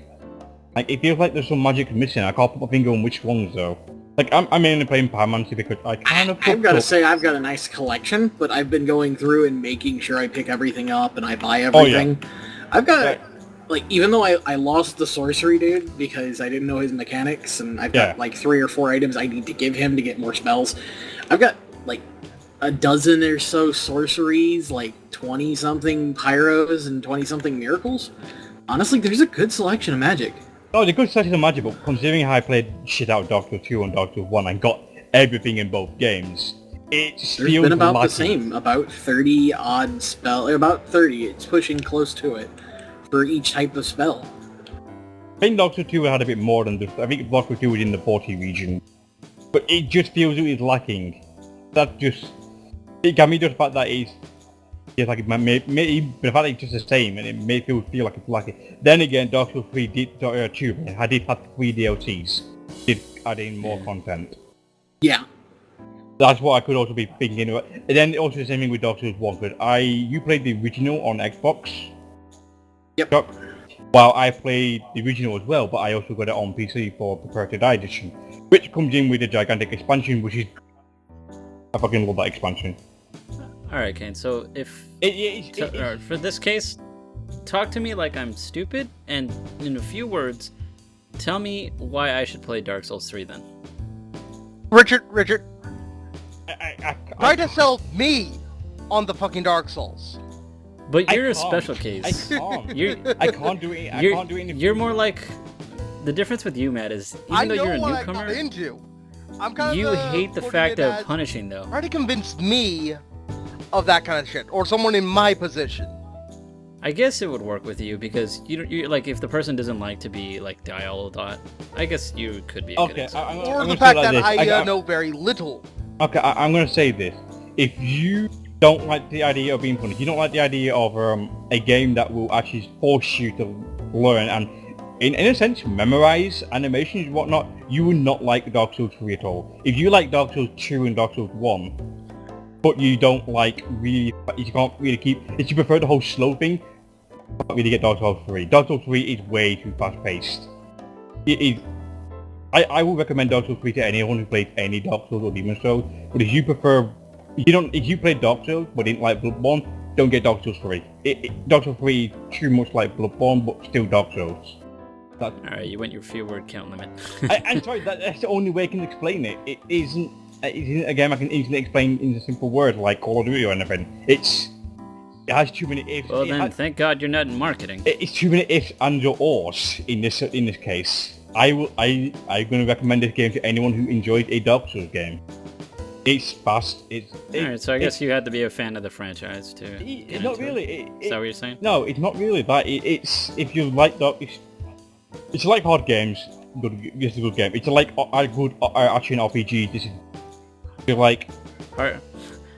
Like, it feels like there's some magic missing. I can't put my finger on which ones though. Like, I'm mainly playing Pyromancy because I kind of... I've got to say, I've got a nice collection, but I've been going through and making sure I pick everything up and I buy everything. Oh, yeah. I've got like, even though I lost the sorcery dude because I didn't know his mechanics, and I've got like 3 or 4 items I need to give him to get more spells, I've got like a dozen or so sorceries, like 20-something pyros and 20-something miracles. Honestly, there's a good selection of magic. Oh, the good selection of magic, but considering how I played shit out of Dark Souls 2 and Dark Souls 1 and got everything in both games, there's been about the same, about 30 odd spell, about 30, it's pushing close to it, for each type of spell. I think Dark Souls 2 had a bit more than this. I think Dark Souls 2 was in the 40 region. But it just feels it is lacking. That just... It got me just the fact that it's... It's like, the fact that it's just the same, and it may feel like it's lacking. Then again, Dark Souls 3 did... 2, I did have 3 DLCs. Did add in more content. Yeah. That's what I could also be thinking about. And then also the same thing with Dark Souls 1, but you played the original on Xbox. Yep. Well, I played the original as well, but I also got it on PC for Prepare to Die edition, which comes in with a gigantic expansion, which is... I fucking love that expansion. Alright, Kain, so if... for this case, talk to me like I'm stupid, and in a few words, tell me why I should play Dark Souls 3 then. Richard, try to sell me on the fucking Dark Souls. But you're a special case. I can't do it. You're more like... The difference with you, Matt, is even though you're a newcomer, you hate the fact of punishing, though. Try to convince me of that kind of shit, or someone in my position. I guess it would work with you because you're like, if the person doesn't like to be like dialed, I guess you could be a good example. Or the fact that I know very little. Okay, I'm gonna say this: if you don't like the idea of being punished, you don't like the idea of a game that will actually force you to learn and, in a sense, memorize animations and whatnot, you will not like Dark Souls 3 at all. If you like Dark Souls 2 and Dark Souls 1, but you don't like really, you can't really keep, if you prefer the whole slow thing, you can't really get Dark Souls 3. Dark Souls 3 is way too fast-paced. I would recommend Dark Souls 3 to anyone who plays any Dark Souls or Demon Souls, but if you prefer, if you play Dark Souls but didn't like Bloodborne, don't get Dark Souls 3. Dark Souls 3 is too much like Bloodborne, but still Dark Souls. Alright, you went your few word count limit. I'm sorry, that's the only way I can explain it. It isn't a game I can easily explain in a simple word like Call of Duty or anything. It has too many ifs. Well then, thank God you're not in marketing. It's too many ifs and or ors in this case. I'm going to recommend this game to anyone who enjoys a Dark Souls game. It's fast. Alright, so I guess you had to be a fan of the franchise too. It's not really. Is that what you're saying? No, it's not really that. It's if you like Dark. It's like hard games. This is a good game. It's like a good action RPG. This is like.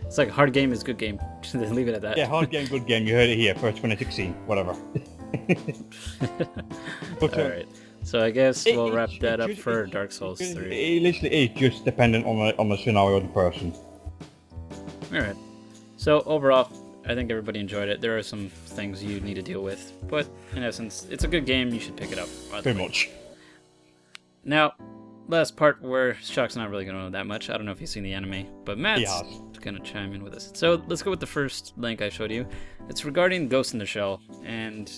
It's like hard game is good game. Just leave it at that. Yeah, hard game, good game. You heard it here. First 2016, whatever. Alright. So I guess we'll wrap that up for Dark Souls 3. It literally is just dependent on the scenario of the person. Alright. So overall, I think everybody enjoyed it. There are some things you need to deal with, but in essence, it's a good game. You should pick it up. Pretty much. Now, last part where Shohq's not really going to know that much. I don't know if you've seen the anime, but Matt's going to chime in with us. So let's go with the first link I showed you. It's regarding Ghost in the Shell, and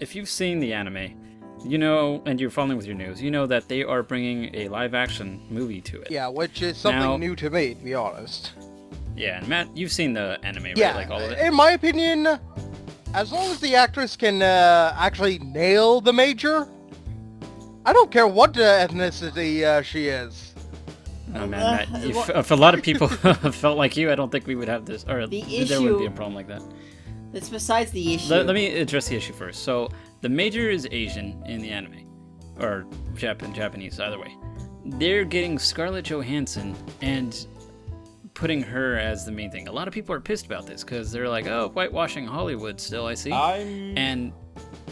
if you've seen the anime, you know, and you're following with your news, you know that they are bringing a live-action movie to it. Yeah, which is something new to me, to be honest. Yeah, and Matt, you've seen the anime, right? Yeah, like all of it? In my opinion, as long as the actress can actually nail the major, I don't care what ethnicity she is. Oh man, Matt, if a lot of people felt like you, I don't think we would have this, or there wouldn't be a problem like that. That's besides the issue. Let me address the issue first. So, the major is Asian in the anime, or Japanese, either way. They're getting Scarlett Johansson and putting her as the main thing. A lot of people are pissed about this because they're like, oh, whitewashing Hollywood still, I see. And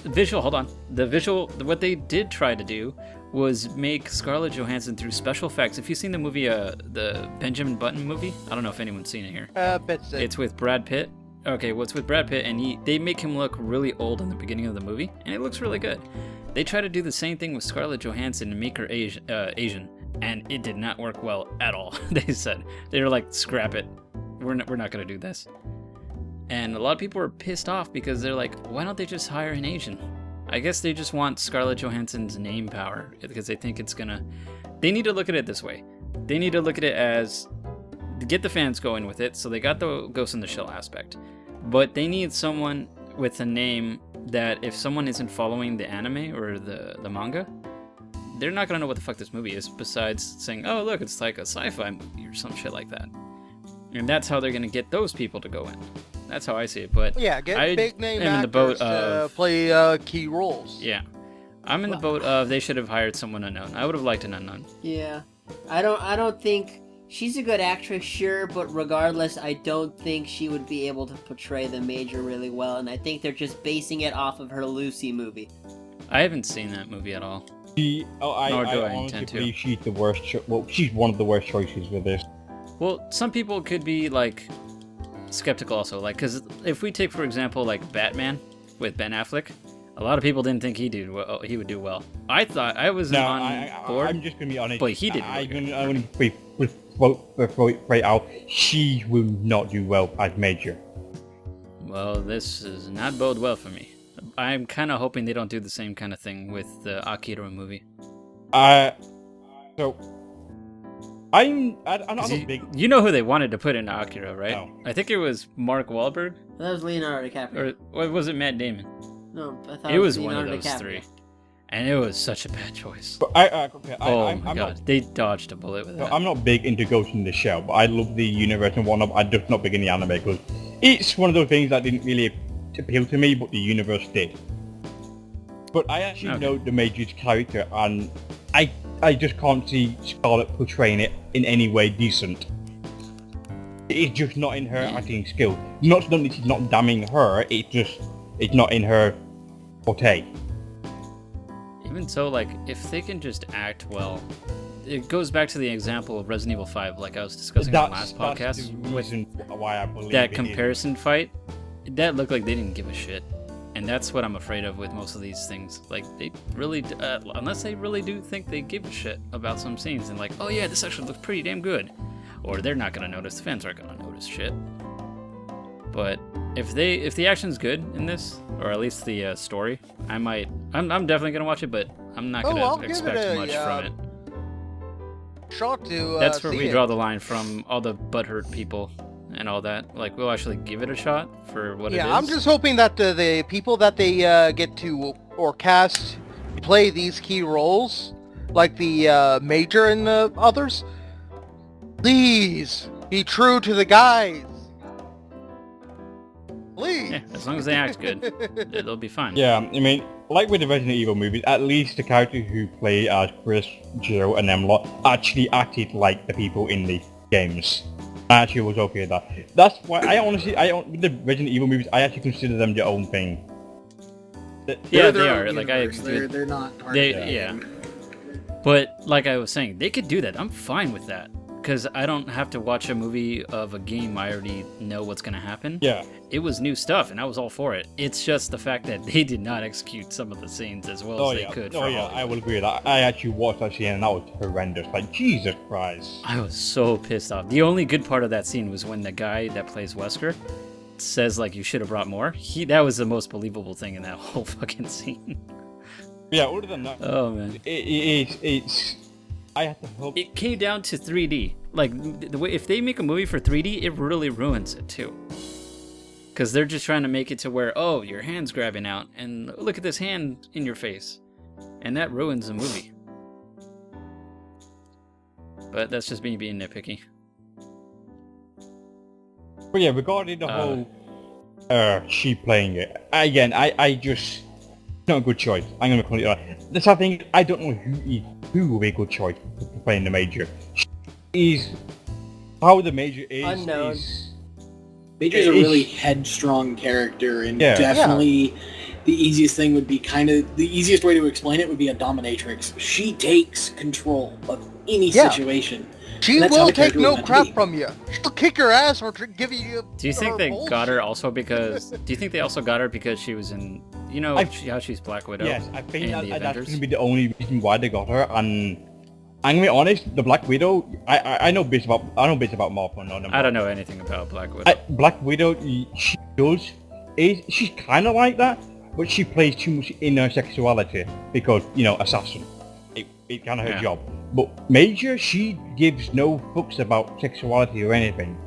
what they did try to do was make Scarlett Johansson through special effects. If you've seen the movie, the Benjamin Button movie, I don't know if anyone's seen it here. It's with Brad Pitt. Okay, well, it's with Brad Pitt, and they make him look really old in the beginning of the movie, and it looks really good. They try to do the same thing with Scarlett Johansson and make her Asian, and it did not work well at all. They were like, scrap it. We're not going to do this. And a lot of people were pissed off because they're like, why don't they just hire an Asian? I guess they just want Scarlett Johansson's name power because they think it's gonna. They need to look at it this way. They need to look at it as to get the fans going with it. So they got the Ghost in the Shell aspect, but they need someone with a name that if someone isn't following the anime or the manga, they're not gonna know what the fuck this movie is. Besides saying, "Oh, look, it's like a sci-fi movie" or some shit like that. And that's how they're gonna get those people to go in. That's how I see it. But yeah, get big name am in the boat actors of to play key roles. Yeah, I'm in the boat of they should have hired someone unknown. I would have liked an unknown. Yeah, I don't think she's a good actress, sure, but regardless, I don't think she would be able to portray the Major really well, and I think they're just basing it off of her Lucy movie. I haven't seen that movie at all. I honestly believe she's the worst. She's one of the worst choices for this. Well, some people could be like skeptical also, like because if we take for example like Batman with Ben Affleck, a lot of people didn't think he would do well. I thought I was on board. I'm just gonna be honest. But he did. I'm gonna be straight out. She will not do well as Major. Well, this does not bode well for me. I'm kind of hoping they don't do the same kind of thing with the Akira movie. So I'm not a big. You know who they wanted to put in Akira, right? No. I think it was Mark Wahlberg. That was Leonardo DiCaprio. Or was it Matt Damon? No, I thought It was Leonardo one of those DiCaprio. three. And it was such a bad choice. But I'm god, not, they dodged a bullet with that. I'm not big into Ghost in the Shell, but I love the universe and whatnot. I'm just not big in the anime because it's one of those things that didn't really appeal to me, but the universe did. But I actually know the Major's character, and I just can't see Scarlett portraying it in any way decent. It's just not in her acting skill. Not that it's not damning her, it's not in her forte. Even so, like, if they can just act well, it goes back to the example of Resident Evil 5, like I was discussing on the last podcast. That's the reason why I believe that comparison fight, that looked like they didn't give a shit. And that's what I'm afraid of with most of these things. Like, they really, unless they really do think they give a shit about some scenes and like, oh yeah, this actually looks pretty damn good. Or they're not gonna notice, the fans aren't gonna notice shit. But if the action's good in this, or at least the story, I'm definitely gonna watch it, but I'm not gonna expect much from it. Shot to That's where we draw the line from all the butthurt people and all that. Like, we'll actually give it a shot for what it is. Yeah, I'm just hoping that the people that they get to or cast play these key roles, like the Major and the others, please be true to the guys. Please. Yeah, as long as they act good, they'll be fine. Yeah, I mean, like with the Resident Evil movies, at least the characters who play as Chris, Jill, and them lot actually acted like the people in the games. I actually was okay with that. That's why with the Resident Evil movies, I actually consider them their own thing. Yeah, they are. Like they're not part of the game. But like I was saying, they could do that. I'm fine with that. Because I don't have to watch a movie of a game I already know what's going to happen. Yeah. It was new stuff, and I was all for it. It's just the fact that they did not execute some of the scenes as well as they could. I will agree with that. I actually watched that scene, and that was horrendous. Like, Jesus Christ. I was so pissed off. The only good part of that scene was when the guy that plays Wesker says, like, you should have brought more. That was the most believable thing in that whole fucking scene. Yeah, other than that. Oh, man. It's... I have to hope. It came down to 3D. Like, the way if they make a movie for 3D, it really ruins it too. Because they're just trying to make it to where, oh, your hand's grabbing out, and look at this hand in your face, and that ruins the movie. But that's just me being nitpicky. But yeah, regarding the whole she playing it again, I just not a good choice. I'm gonna call it that. That's the thing. I don't know who will be a good choice for playing the Major. Is how the Major is unknown. Major's a really headstrong character, and definitely the easiest thing would be the easiest way to explain it would be a dominatrix. She takes control of any situation. She will take no crap from you. She'll kick your ass or give you. Do you think they got her also because? Do you think they also got her because she was in? You know how she's Black Widow. Yes, I think that's Avengers? going to be the only reason why they got her. And I'm gonna be honest, the Black Widow. I know bits about Marvel. I don't know anything about Black Widow. Black Widow, she's kind of like that, but she plays too much in her sexuality because, assassin. It's kind of her job. But Major, she gives no fucks about sexuality or anything.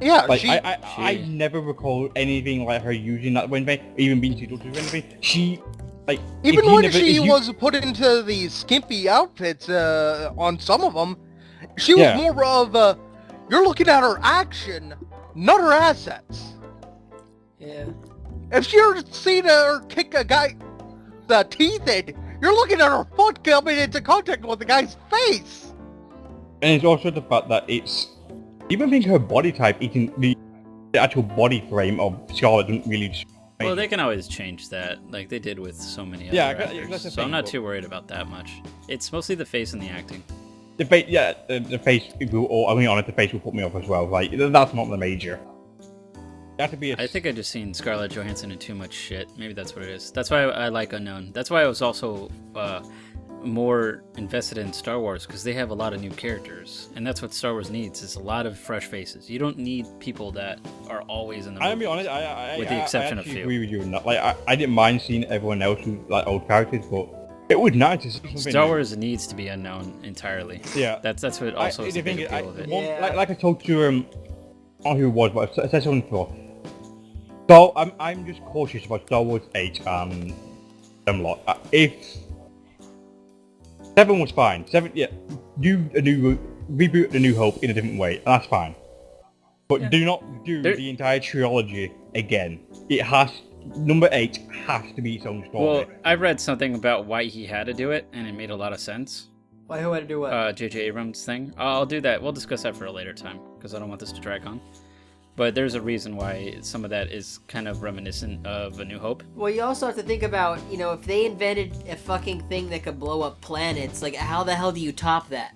Yeah, like I never recall anything like her using that when even being seductive or anything. She like even when she was put into these skimpy outfits on some of them, she was more of you're looking at her action, not her assets. Yeah. If you're seeing her kick a guy the teeth in, you're looking at her foot coming into contact with the guy's face. And it's also the fact that it's even think her body type, eating the actual body frame of Scarlet doesn't really. Well, they can always change that, like they did with so many other actors. So I'm not too worried about that much. It's mostly the face and the acting. The face, the face. Or I mean, honest, the face will put me off as well. Like that's not the major. Have to be I think I just seen Scarlett Johansson in too much shit. Maybe that's what it is. That's why I like Unknown. That's why I was also more invested in Star Wars, because they have a lot of new characters, and that's what Star Wars needs, is a lot of fresh faces. You don't need people that are always in the movie. I'll be honest, with the exception of I few. agree with you on that. Like I didn't mind seeing everyone else who like old characters, but it would nice to see something. Star Wars needs to be unknown entirely. Yeah, that's what also is the big appeal of it. Like I told you, I don't know who it was, but I said something before. So I'm just cautious about Star Wars 8 and them lot. If 7 was fine, 7 do a new reboot A New Hope in a different way, and that's fine. But do not do the entire trilogy again. It has number 8 has to be its own story. Well, I read something about why he had to do it, and it made a lot of sense. Why who had to do what? J.J. Abrams thing. I'll do that. We'll discuss that for a later time, because I don't want this to drag on. But there's a reason why some of that is kind of reminiscent of A New Hope. Well, you also have to think about, if they invented a fucking thing that could blow up planets, like, how the hell do you top that?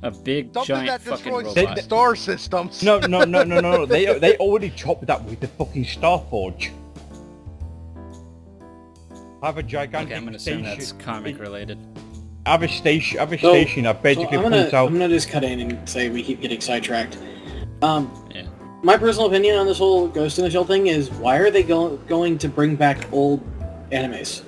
A big, giant fucking robot. The star systems. No. They already chopped that with the fucking Starforge. Have a gigantic I'm gonna assume that's comic related. Have a station. That basically pulls out. I'm gonna just cut in and say we keep getting sidetracked. Yeah. My personal opinion on this whole Ghost in the Shell thing is, why are they going to bring back old animes?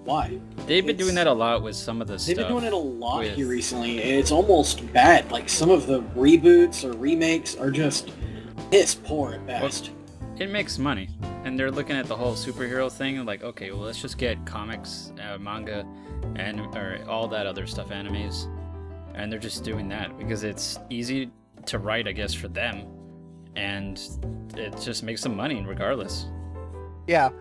Why? They've been doing that a lot with some of the stuff. They've been doing it a lot here recently, and it's almost bad. Like, some of the reboots or remakes are just piss poor at best. Well, it makes money, and they're looking at the whole superhero thing, like, okay, well, let's just get comics, manga, or all that other stuff, animes, and they're just doing that because it's easy to write, I guess, for them. And it just makes them money regardless. Yeah.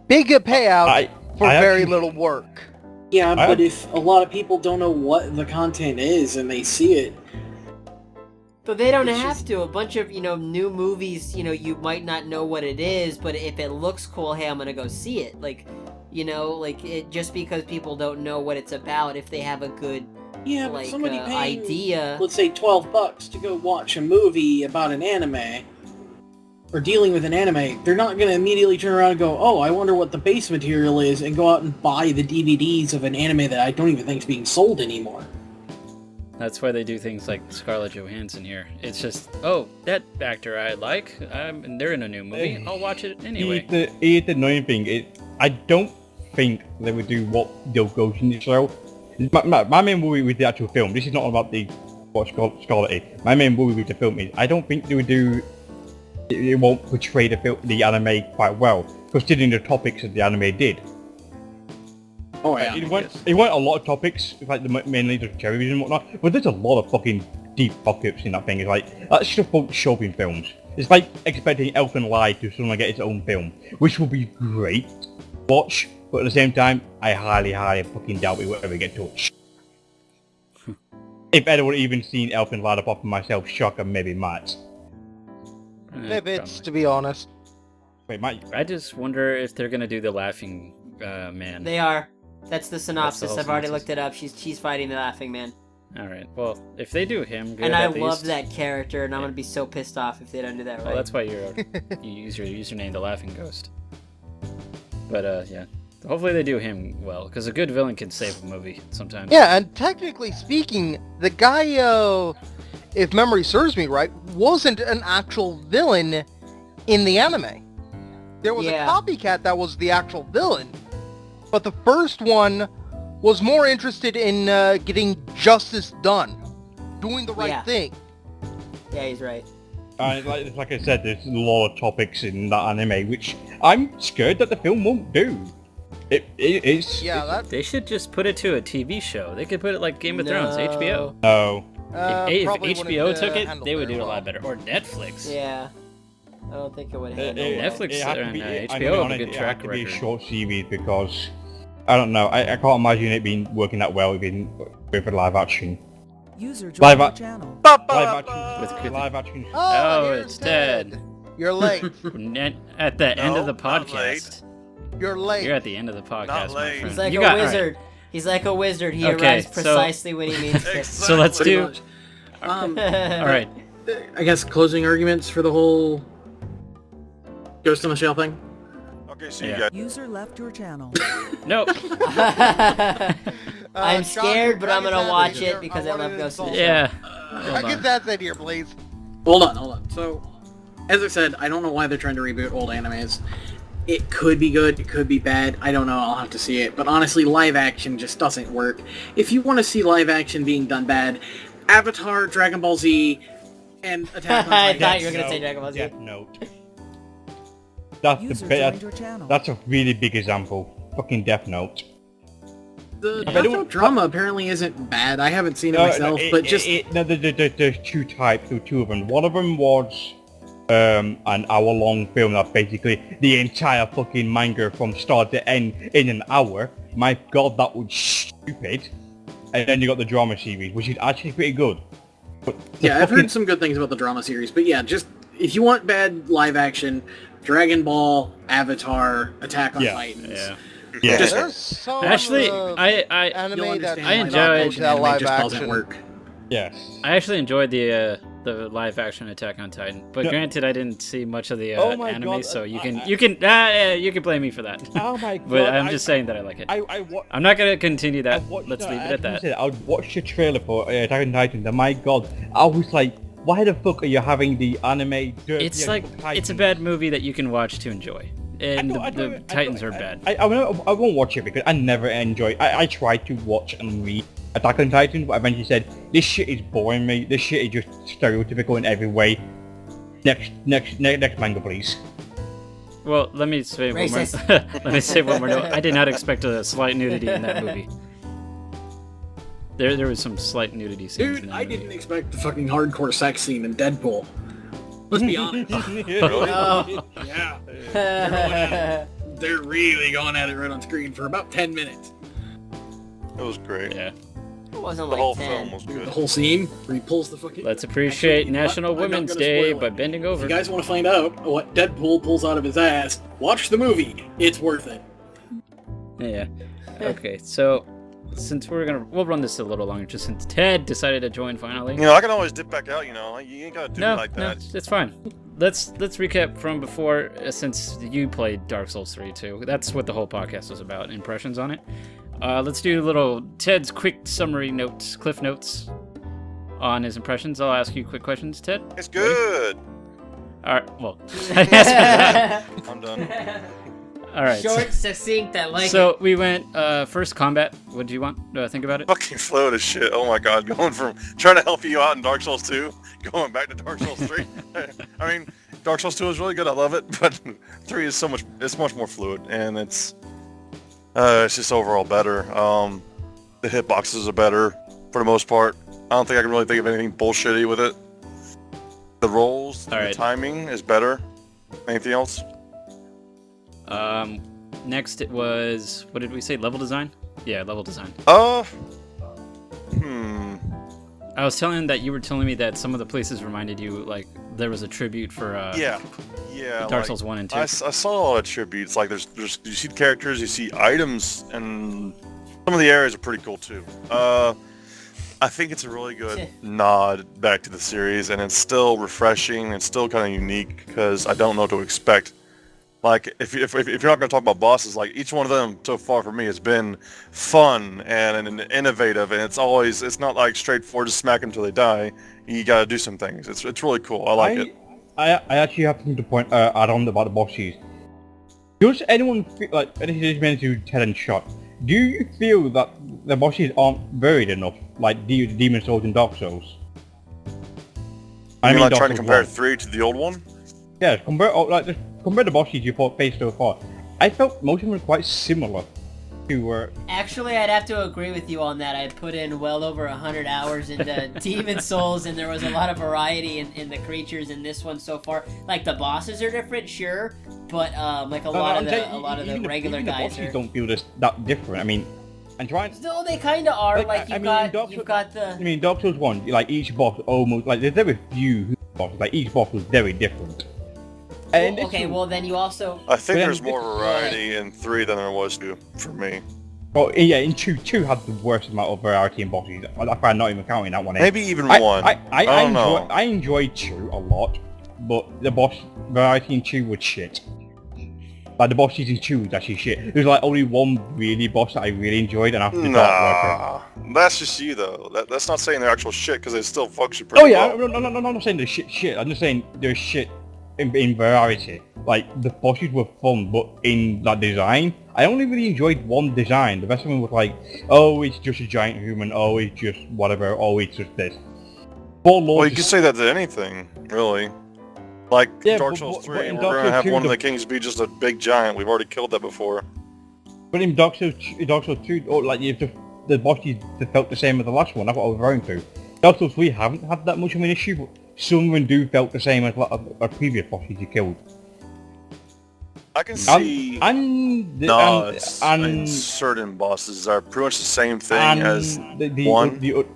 Big payout for very little work. Yeah, but if a lot of people don't know what the content is and they see it... But they don't have to. A bunch of, new movies, you might not know what it is, but if it looks cool, hey, I'm gonna go see it. Like, just because people don't know what it's about, if they have a good... Yeah, but somebody paying, idea. Let's say $12 to go watch a movie about an anime, or dealing with an anime, they're not going to immediately turn around and go, oh, I wonder what the base material is, and go out and buy the DVDs of an anime that I don't even think is being sold anymore. That's why they do things like Scarlett Johansson here. It's just, oh, that actor I like, and they're in a new movie, I'll watch it anyway. Here's the annoying thing, I don't think they would do what they'll go in the show. My main worry with the actual film, this is not about what Scarlet is. My main worry with the film is, I don't think they won't portray the anime quite well, considering the topics that the anime did. Oh yeah. It went a lot of topics, like mainly the cherries and whatnot, but there's a lot of fucking deep pockets in that thing. It's like, that's just for shopping films. It's like expecting Elfin Lied to suddenly get its own film, which will be great to watch. But at the same time, I highly fucking doubt it will ever get touched. If anyone even seen Elfin Lad apart from myself, Shohq, and maybe Matt. Bits, to be honest. Wait, Matt? I just wonder if they're gonna do the Laughing Man. They are. That's the synopsis. I've already synopsis. looked it up. She's fighting the Laughing Man. Alright, well, if they do him, good And at I least. love that character, and I'm gonna be so pissed off if they don't do that right. Well, that's why you use your username, the Laughing Ghost. But, yeah. Hopefully they do him well, because a good villain can save a movie sometimes. Yeah, and technically speaking, the guy, if memory serves me right, wasn't an actual villain in the anime. There was a copycat that was the actual villain, but the first one was more interested in getting justice done, doing the right thing. Yeah, he's right. Like I said, there's a lot of topics in that anime which I'm scared that the film won't do. It's... Yeah, They should just put it to a TV show. They could put it like Game of Thrones, HBO. No. If HBO took it, they would do it a lot better. Or Netflix. Yeah. I don't think it would handle Netflix and HBO have a good track record. It has to be a short series because, I don't know, I can't imagine it being working that well with a live action. User joined your channel. Live action. Oh, it's Ted. You're late. At the end of the podcast. You're late. You're at the end end of the podcast, my friend. He's like a wizard. Right. He's like a wizard. He arrives precisely when he means to. So let's do... All right. I guess closing arguments for the whole Ghost in the Shell thing? Okay, so you got... User left your channel. Nope. I'm scared, but I'm gonna watch it because I love Ghost in the Shell. Yeah. Get that in here, please. Hold on. So, as I said, I don't know why they're trying to reboot old animes. It could be good, it could be bad, I don't know, I'll have to see it. But honestly, live action just doesn't work. If you want to see live action being done bad, Avatar, Dragon Ball Z, and Attack on Titan. I thought you were going to say Dragon Ball Z. Death Note. That's a really big example. Fucking Death Note. The Death Note drama apparently isn't bad. I haven't seen it myself, but just... There's two types, two of them. One of them was an hour-long film that's basically the entire fucking manga from start to end in an hour. My god, that was stupid. And then you got the drama series, which is actually pretty good. I've heard some good things about the drama series, but yeah, just if you want bad live action, Dragon Ball, Avatar, Attack on Titans. Yeah. There's some actually, anime that I enjoyed that live just action. doesn't work. Yes. I actually enjoyed the live action Attack on Titan, but granted, I didn't see much of the anime, God, so you can blame me for that. Oh my god! But I'm just saying that I like it. I'm not gonna continue that. Let's leave it at that. I watched the trailer for Attack on Titan, and my god, I was like, why the fuck are you having the anime? It's like it's a bad movie that you can watch to enjoy. And the Titans are bad. I won't watch it because I never enjoy. I tried to watch and read Attack on Titan, but I eventually said this shit is boring me. This shit is just stereotypical in every way. Next manga, please. Well, let me say one more. Let me say one more note. I did not expect a slight nudity in that movie. There was some slight nudity scenes. Dude, in that I movie. didn't expect the fucking hardcore sex scene in Deadpool. Let's be honest. Oh. Yeah. They're really going at it right on screen for about 10 minutes. It was great. Yeah. It wasn't The like whole 10. film was good. The whole scene where he pulls the fucking... Let's appreciate National I'm not Women's gonna Day spoil it. by bending If over. you guys want to find out what Deadpool pulls out of his ass, watch the movie. It's worth it. Yeah. Okay, so since we'll run this a little longer, just since Ted decided to join finally. You know, I can always dip back out. You know, you ain't gotta do it like that. No, it's fine. Let's recap from before, since you played Dark Souls 3 too. That's what the whole podcast was about, impressions on it. Let's do a little Ted's quick summary notes, cliff notes on his impressions. I'll ask you quick questions, Ted. It's good. All right. Well, I asked for that. I'm done. All right. Short, succinct, I like it. So we went first combat. What do you want? Think about it. Fucking fluid as shit. Oh my god, going from trying to help you out in Dark Souls 2, going back to Dark Souls 3. I mean, Dark Souls 2 is really good. I love it, but 3 is it's much more fluid, and it's just overall better. The hitboxes are better for the most part. I don't think I can really think of anything bullshitty with it. The rolls, the timing is better. Anything else? Next it was, what did we say? Level design? Yeah, level design. I was telling that you were telling me that some of the places reminded you, like, there was a tribute for Dark Souls 1 and 2. I saw a lot of tributes. Like, there's you see the characters, you see items, and some of the areas are pretty cool too. I think it's a really good nod back to the series, and it's still refreshing. It's still kind of unique because I don't know what to expect. Like, if you're not going to talk about bosses, like, each one of them so far for me has been fun and innovative, and it's not like straightforward, just smack them until they die. You got to do some things. It's really cool. I like it. I actually have something to add on about the bosses. Does anyone feel like, this is meant to Ted and Shohq, do you feel that the bosses aren't varied enough, like Demon Souls and Dark Souls? I mean, like trying to Souls compare 1. 3 to the old one? Yeah, compare the bosses you faced so far. I felt most of them were quite similar to. Actually, I'd have to agree with you on that. I put in well over 100 hours into Demon Souls, and there was a lot of variety in the creatures in this one so far. Like the bosses are different, sure, but like a lot of the regular guys the bosses don't feel that different. I mean, and trying. No, they kind of are. Like you've got the. I mean, Dark Souls 1, like each boss almost like there's very few bosses. Like each boss was very different. Well, okay, well then you also... I think there's more variety in 3 than there was 2, for me. Well, yeah, in 2 had the worst amount of variety in bosses. I'm not even counting that one in. Maybe even 1. I don't know. I enjoyed 2 a lot, but the boss variety in 2 was shit. Like, the bosses in 2 was actually shit. There's like only one really boss that I really enjoyed, and after the Dark Worker. That's just you, though. That's not saying they're actual shit, because they still function pretty well. No, I'm not saying they're shit. I'm just saying they're shit in variety. Like, the bosses were fun, but in that design, I only really enjoyed one design. The rest of them was like, oh, it's just a giant human, oh, it's just whatever, oh, it's just this. Well, you could say that to anything, really. Like, yeah, Dark Souls 3, we're going to have one of the kings be just a big giant. We've already killed that before. But in Dark Souls 2, like, the bosses felt the same as the last one, that's what I was referring to. Dark Souls 3 haven't had that much of an issue, but some of them do felt the same as a previous bosses you killed. I can see and certain bosses are pretty much the same thing as one. The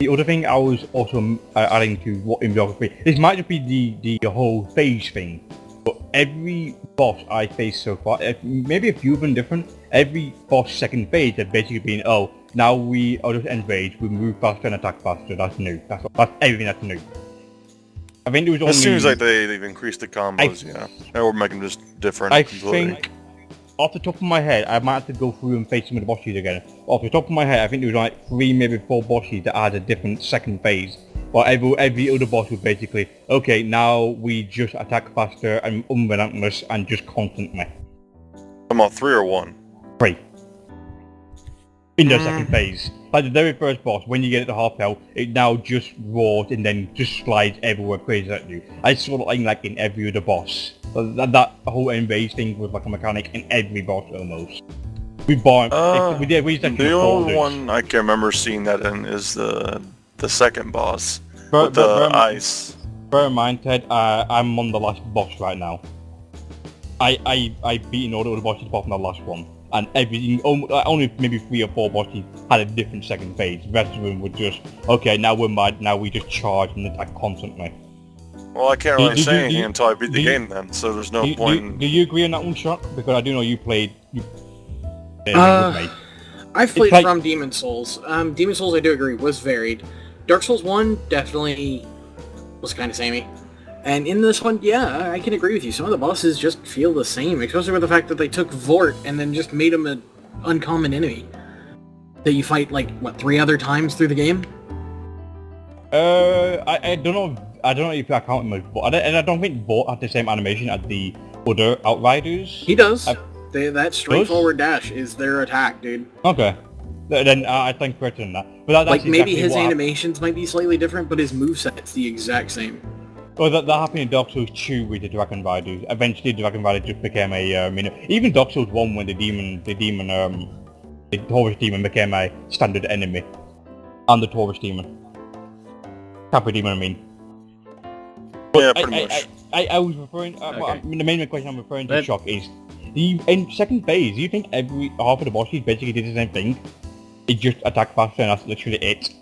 other thing I was also adding to what in Dark Souls 3, this might just be the whole phase thing, but every boss I faced so far, maybe a few of them different, every boss second phase has basically been, oh, now we are just end phase, we move faster and attack faster, that's new. That's everything that's new. I think it was only... It seems like they've increased the combos, or make them just different. I think, off the top of my head, I might have to go through and face some of the bosses again. Off the top of my head, I think there was like 3, maybe 4 bosses that had a different second phase. While every other boss was basically, okay, now we just attack faster and unrelentless and just constantly. I'm on 3 or 1? 3. In the second phase. Like the very first boss, when you get it to half health, it now just roars and then just slides everywhere crazy at you. I saw it like in every other boss. That whole invade thing was like a mechanic in every boss almost. The only one I can remember seeing that in is the second boss with the ice. Bear in mind, Ted, I'm on the last boss right now. I beaten all the other bosses apart from the last one. And everything, only maybe 3 or 4 bosses had a different second phase. The rest of them were just, okay, now we're mad, now we just charge and attack constantly. Well, I can't really say anything until I beat the game then, so there's no point. Do you agree on that one, Shohq? Because I do know you played... I've played from Demon Souls. Demon Souls, I do agree, was varied. Dark Souls 1 definitely was kind of samey. And in this one, yeah, I can agree with you. Some of the bosses just feel the same, especially with the fact that they took Vort and then just made him an uncommon enemy that you fight, like, what, 3 other times through the game? I don't know if I count him as Vort, and I don't think Vort had the same animation as the other Outriders. He does. That straightforward dash is their attack, dude. Okay. Then I think corrected in that. But that's maybe his animations might be slightly different, but his moveset's the exact same. Well, that happened in Dark Souls 2 with the Dragon Riders. Eventually, the Dragon Riders just became a, even Dark Souls 1 when the Taurus Demon became a standard enemy. And the Taurus Demon. Capra Demon, I mean. But yeah, pretty much. I was referring, the main question I'm referring to, Shohq, is, in second phase, do you think half of the bosses basically did the same thing? It just attack faster and that's literally it?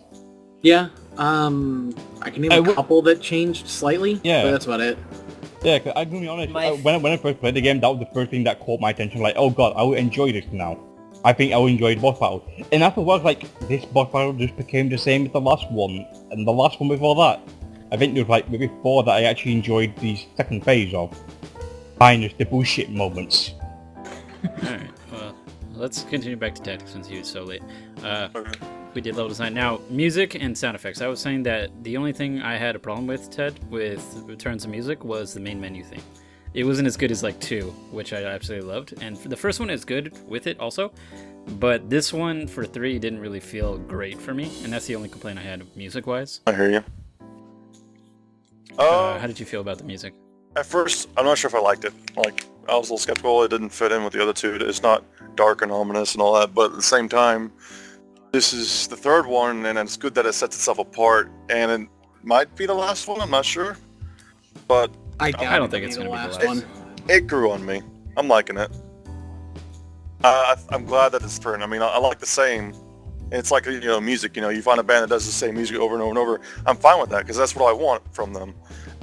Yeah. I can name a couple that changed slightly, but that's about it. Yeah, cause I'm gonna be honest, when I first played the game, that was the first thing that caught my attention, like, oh god, I will enjoy this now. I think I will enjoy the boss battle. And afterwards, like, this boss battle just became the same as the last one, and the last one before that. I think there was like maybe 4 that I actually enjoyed the second phase of. Minus the bullshit moments. Alright, well, let's continue back to Tactics since he was so late. We did level design. Now, music and sound effects. I was saying that the only thing I had a problem with, Ted, with Returns of Music was the main menu thing. It wasn't as good as like 2, which I absolutely loved, and the first one is good with it also, but this one for 3 didn't really feel great for me, and that's the only complaint I had music-wise. I hear you. How did you feel about the music? At first, I'm not sure if I liked it. Like, I was a little skeptical. It didn't fit in with the other two. It's not dark and ominous and all that, but at the same time, this is the third one, and it's good that it sets itself apart, and it might be the last one, I'm not sure. But I don't think it's going to be the last one. It grew on me. I'm liking it. I'm glad that it's different. I mean, I like the same. It's like, music, you find a band that does the same music over and over and over. I'm fine with that, because that's what I want from them.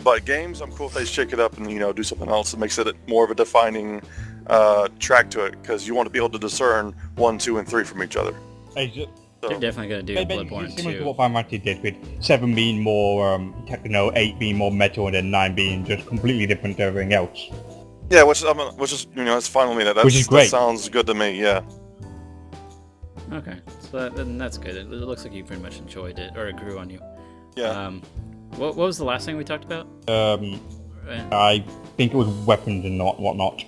But games, I'm cool if they shake it up and, do something else that makes it more of a defining track to it, because you want to be able to discern 1, 2, and 3 from each other. They're definitely going to do Bloodborne 2. Similar to what Final Fantasy did, with 7 being more techno, 8 being more metal, and then 9 being just completely different to everything else. Yeah, which is it's fine with me. Which is great. That sounds good to me, yeah. Okay, so that's good. It looks like you pretty much enjoyed it, or it grew on you. Yeah. What was the last thing we talked about? I think it was weapons and whatnot.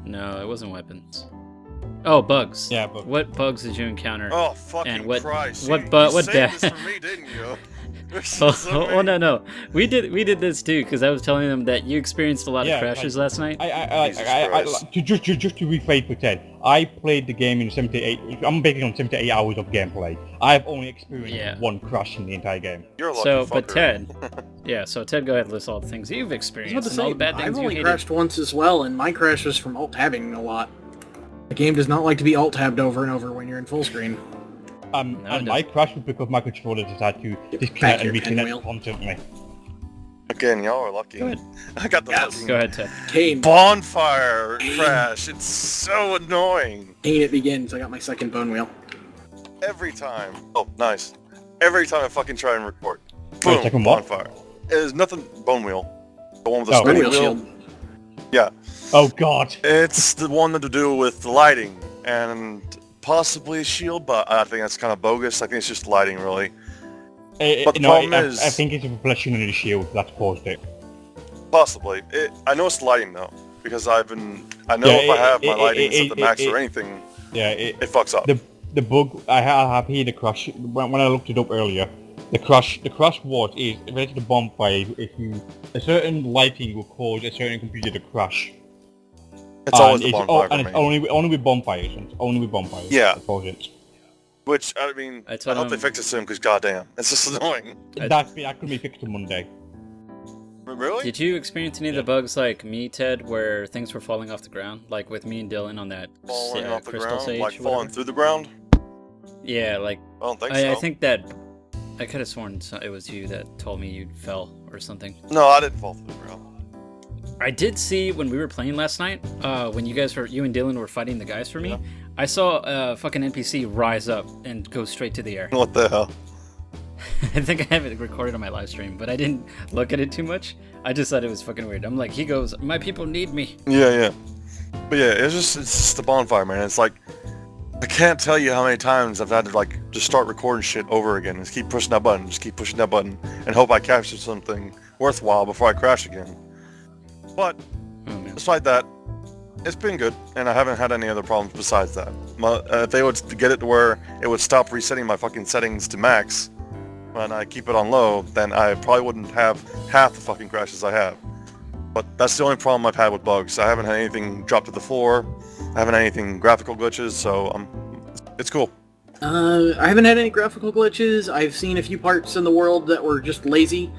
No, it wasn't weapons. Oh, bugs. Yeah, bugs. What bugs did you encounter? Oh, fucking and what, Christ. What you saved this for me, didn't you? Oh no, we did this too, because I was telling them that you experienced a lot of crashes last night. Just to rephrase for Ted, I played the game in 78. I'm basically on 78 hours of gameplay. I've only experienced one crash in the entire game. You're a lucky fucker. But Ted, so Ted, go ahead and list all the things you've experienced and all the bad things I've you only hated. crashed once as well, and my crash was from alt-tabbing a lot. The game does not like to be alt-tabbed over and over when you're in full screen. And my crash was because my controller decided to disconnect and reconnect constantly. Again, y'all are lucky. Go ahead. I got the fucking Go ahead, Ted. Kain. bonfire crash. It's so annoying. Kain, it begins. I got my second bone wheel. Every time. Oh, nice. Every time I fucking try and record. Boom, second what? bonfire. There's nothing, bone wheel. The one with the Oh. spinning Bone wheel wheel. shield. Yeah. Oh god. It's the one to do with lighting and possibly a shield, but I think that's kind of bogus. I think it's just lighting, really. But the problem is... I think it's a reflection in the shield that's caused it. Possibly. I know it's lighting, though, because I know if I have my lighting set to max or anything, it fucks up. The bug, I have here the crash, when I looked it up earlier, the crash was related to bonfire. A certain lighting will cause a certain computer to crash. It's always the bonfire for and me. it's only with bonfires. Yeah. It. Which, I mean, I hope they fix it soon, because goddamn, it's just annoying. That could be fixed on Monday. Really? Did you experience any of the bugs like me, Ted, where things were falling off the ground? Like with me and Dylan on that Falling off the crystal ground? sage? Like falling through the ground? Yeah, like... I don't think so. I think that... I could have sworn it was you that told me you fell or something. No, I didn't fall through the ground. I did see when we were playing last night, when you and Dylan were fighting the guys for me, I saw a fucking NPC rise up and go straight to the air. What the hell? I think I have it recorded on my live stream, but I didn't look at it too much. I just thought it was fucking weird. I'm like, he goes, my people need me. Yeah. But yeah, it's just the bonfire, man. It's like, I can't tell you how many times I've had to just start recording shit over again. Just keep pushing that button, and hope I capture something worthwhile before I crash again. But, despite that, it's been good, and I haven't had any other problems besides that. If they would get it to where it would stop resetting my fucking settings to max when I keep it on low, then I probably wouldn't have half the fucking crashes I have. But that's the only problem I've had with bugs. I haven't had anything drop to the floor, I haven't had anything graphical glitches, so it's cool. I haven't had any graphical glitches. I've seen a few parts in the world that were just lazy.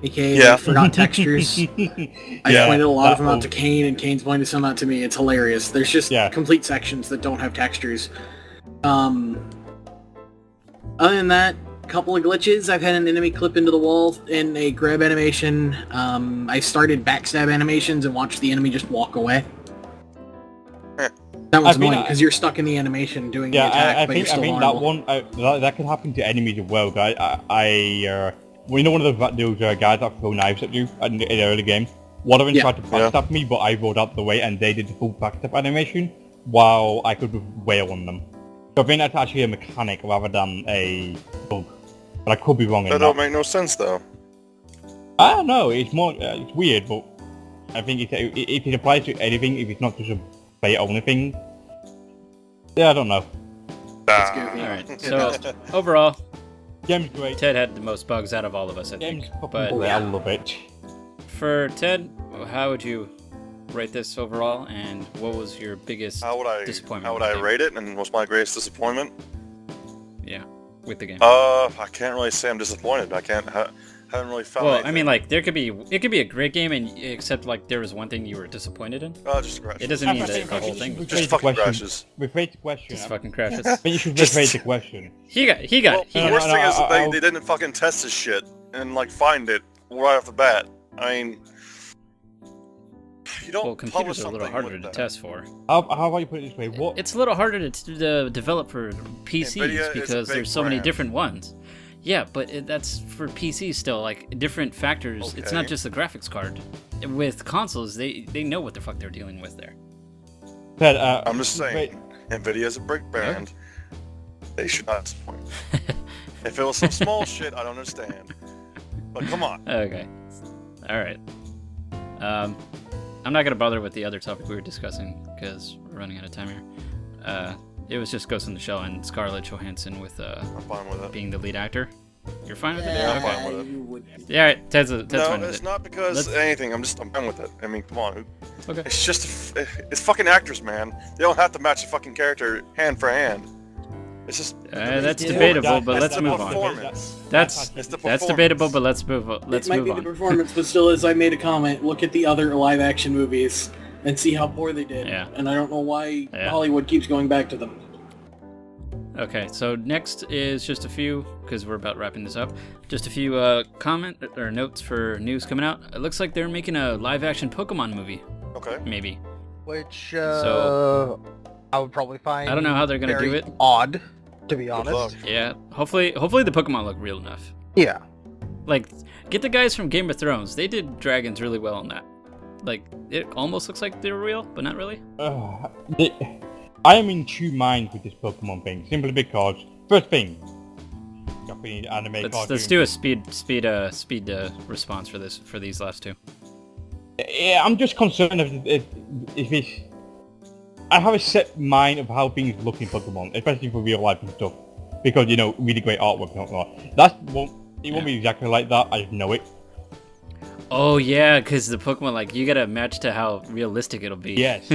AKA forgot textures. I pointed a lot of them out to Kain, and Kain's pointed some out to me. It's hilarious. There's just complete sections that don't have textures. Other than that, a couple of glitches. I've had an enemy clip into the wall in a grab animation. I started backstab animations and watched the enemy just walk away. That one's annoying because you're stuck in the animation doing the attack, but you're still vulnerable. That can happen to enemies as well. Well, you know one of those guys that throw knives at you in the early game? One of them tried to backstab me, but I rolled out the way and they did the full backstab animation while I could wail on them. So I think that's actually a mechanic rather than a bug. But I could be wrong in that. That don't make no sense, though. I don't know, it's weird, but I think if it applies to anything, if it's not just a play-only thing, yeah, I don't know. That's goofy. Alright, so overall, Game's great. Ted had the most bugs out of all of us, I think. Game's But great. I love it. for Ted, how would you rate this overall, and what was your biggest disappointment? How would with I the game? rate it, and what's my greatest disappointment? Yeah, with the game. I can't really say I'm disappointed. I haven't really found. Well, anything. I mean, like it could be a great game, and except like there was one thing you were disappointed in. Just crashes. It doesn't mean that the whole thing was Just fucking crashes. Rephrase the question. just fucking crashes. I think you should rephrase the question. He got Well, it. the worst thing is that they didn't fucking test this shit and like find it right off the bat. I mean, you don't Well, publish computers are a something little harder with to that. test for. How about you put it this way? What? It's a little harder to develop for PCs NVIDIA is a because big there's so many brand. different ones. Yeah, but that's for PCs still, like different factors. It's not Okay. just the graphics card. With consoles, they know what the fuck they're dealing with there. Ted, I'm just saying, NVIDIA is a big brand. They should not disappoint. If it was some small shit, I don't understand. But come on. Okay. All right. I'm not gonna bother with the other topic we were discussing because we're running out of time here. It was just Ghost in the Shell and Scarlett Johansson with I'm fine with it. being the lead actor. You're fine with it? Yeah, I'm Okay. fine with it. You would. Yeah, all right. Ted's No, fine with it's it. not because Let's- anything. I'm fine with it. I mean, come on. Okay. It's just, it's fucking actors, man. They don't have to match the fucking character hand for hand. It's just. That's Yeah. debatable, but let's the move on. performance. That's It's the debatable, performance. but let's move on. Let's it might move be the on. performance, but still, as I made a comment, look at the other live-action movies and see how poor they did. Yeah. And I don't know why Yeah. Hollywood keeps going back to them. Okay, so next is just a few, because we're about wrapping this up, just a few comment or notes for news coming out. It looks like they're making a live-action Pokemon movie, Okay. maybe. Which So- I would probably find I don't know how they're gonna do very it. odd, to be Good luck. honest. Yeah, hopefully the Pokemon look real enough. Yeah. Like, get the guys from Game of Thrones. They did dragons really well in that. Like, it almost looks like they're real, but not really. I am in two minds with this Pokemon thing, simply because, first thing, Japanese anime Let's cartoon. do a speed response for these last two. Yeah, I'm just concerned if it's... I have a set mind of how things look in Pokemon, especially for real life and stuff. Because, you know, really great artwork and whatnot. It won't be exactly like that, I just know it. Oh yeah, because the Pokemon, like, you gotta match to how realistic it'll be. Yes.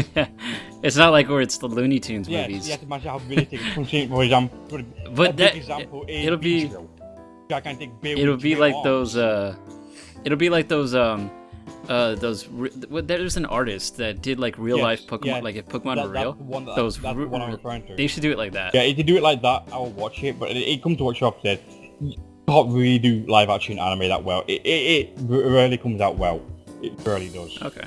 It's not like where it's the Looney Tunes Yes, movies. you have to imagine how realistic it is. For example, But a big that- example is it'll be- Beedrill. Gigantic bill It'll with be two like arms. there's an artist that did like real life Pokemon, yes. like if Pokemon That- were real. that's the one that- Those that's the one I'm referring to. they should do it like that. Yeah, if you do it like that, I will watch it. But it comes to what Shohq said. You can't really do live action anime that well. It rarely comes out well. It really does. Okay.